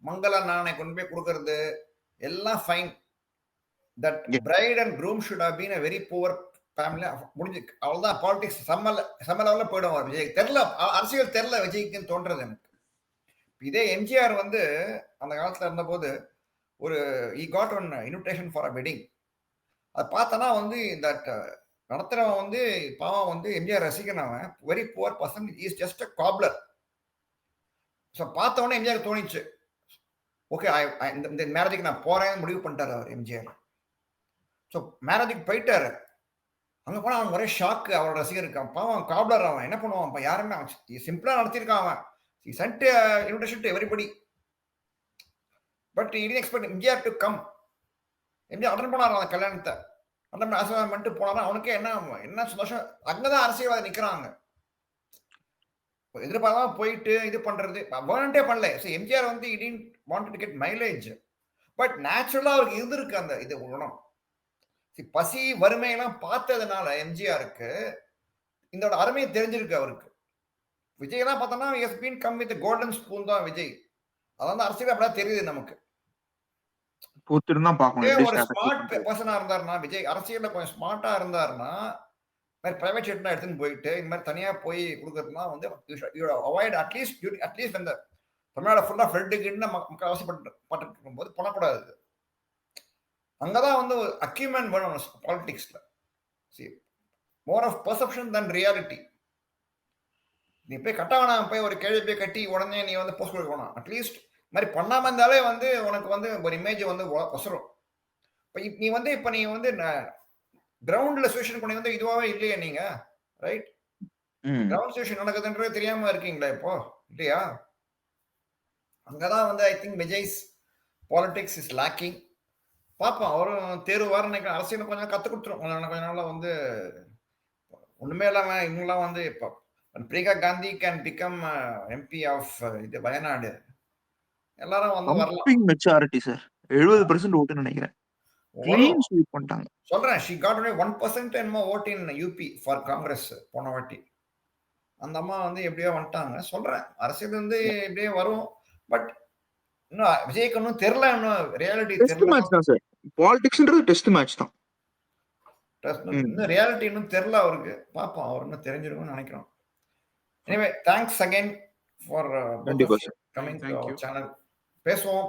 மங்கள நாணை கொண்டு போய் கொடுக்கறது எல்லாம் fine. That bride and groom should have been a very poor family. முடிஞ்சு அவ்வளவுதான். பாலிடிக்ஸ் செம்ம லெவல்ல போயிடும் விஜய். தெரியல அரசியல் தெரியல விஜய்க்குன்னு தோன்றது எனக்கு. இதே எம்ஜிஆர் வந்து அந்த காலத்துல இருந்த போது ஒரு he got one invitation for a wedding. அது பார்த்தனா வந்து இந்த நடத்துறவன் வந்து பாவம் வந்து எம்ஜிஆர் ரசிகன், அவன் very poor person, is just a cobbler. So பார்த்த உடனே எம்ஜிஆர் தோணிச்சு, ஓகே இந்த மேரேஜுக்கு நான் போறேன்னு முடிவு பண்ணிட்டாரு அவர் எம்ஜிஆர். ஸோ மேரேஜுக்கு போயிட்டாரு. அங்கே போனால் அவன் ஒரே ஷாக்கு, அவரோட ரசிகர் இருக்கான். பாவம் காப்லர், அவன் என்ன பண்ணுவான் யாருமே சிம்பிளா நடத்திருக்கான் அவன். he sent a invitation to everybody, but he didn't expect MGR to come. MGR attend பண்ணாரு அந்த கல்யாணத்தை. அட்டன் ஆசீர்வாதம் பண்ணிட்டு போனாரா, அவனுக்கே என்ன சந்தோஷம். அங்கதான் அரசியல்வாதி நிக்கிறாங்க. எதிர்பார்க்காம போயிட்டு இது பண்றது வேணும்ட்டே பண்ணல. எம்ஜிஆர் வந்து he didn't want to get mileage, but நேச்சுரலா அவருக்கு இருந்திருக்கு அந்த இது குணம். பசி வறுமையெல்லாம் பார்த்ததுனால எம்ஜிஆருக்கு இந்த அருமையை தெரிஞ்சிருக்கு அவருக்கு. விஜய் எல்லாம் பார்த்தோம்னா has been come with a golden spoon தான் விஜய். அதான் அரசியல் அப்படியே தெரியுது நமக்கு. ஒரு ஸ்மார்ட் பர்சனா இருந்தாருன்னா விஜய், அரசியல்ல கொஞ்சம் ஸ்மார்ட்டா இருந்தாருன்னா பிரைவேட் ஜெட்லாம் எடுத்துன்னு போயிட்டு இந்த மாதிரி தனியா போய் கொடுக்கறதுனா வந்து அவாய்ட் அட்லீஸ்ட் அந்த தமிழ்நாடு ஃபுல்லா ஃப்ளட்டுக்குன்னு மக்கள் அவசியப்பட்டு இருக்கும்போது பண்ணக்கூடாது. அங்கதான் வந்து அக்யூமெண்ட் வேணும் பாலிடிக்ஸ்ல. More of perception than reality. நீ போய் கட்டவனா போய் ஒரு கேள்வி போய் கட்டி உடனே நீ வந்து போஸ்ட் கொடுக்க வேணாம். அட்லீஸ்ட் மாதிரி பண்ணாம இருந்தாலே வந்து உனக்கு வந்து ஒரு இமேஜ் வந்து வசரும். நீ வந்து இப்ப நீ வந்து கிரவுண்ட்ல சிச்சுவேஷன் பண்ணி வந்து இதுவாவே இல்லையா நீங்க, ரைட்? கிரவுண்ட் சிச்சுவேஷன் நடக்குதுன்றது தெரியாம இருக்கீங்களா இப்போ, இல்லையா? அங்கதான் வந்து I think Vijay's politics is lacking. பாப்போம், அவரும் தேர்வார் நினைக்கிறேன். அரசியல் கொஞ்சம் கத்து கொடுத்துரும் கொஞ்ச நாள்ல வந்து. ஒண்ணுமே இல்லாம இவங்கெல்லாம் வந்து இப்போ Priyanka Gandhi can become MP of இது வயநாடு, எல்லாரும் வந்து வரலாம். மெச்சாரிட்டி சார் 70% ஓட்டு நினைக்கிறேன். கிளீன் ஸ்வீப் பண்ணிட்டாங்க. சொல்றேன், she got only 1% என்னமோ vote in UP for Congress போன வாட்டி. அந்த அம்மா வந்து எப்படியோ வந்துட்டாங்க. சொல்றேன், அரசியல் வந்து எப்படியோ வரும். பட் இன்னும் விஜய்க்கு இன்னும் தெரியல, இன்னும் ரியாலிட்டி தெரியல. மேட்ச் தான் சார், பாலிடிக்ஸ்ன்றது டெஸ்ட் மேட்ச் தான். இன்னும் ரியாலிட்டி இன்னும் தெரியல அவருக்கு. பாப்போம், அவர் இன்னும் தெரிஞ்சிருக்கும்னு நினைக்கிறோம். Anyway, thanks again for coming to our channel. பேசுவோம்.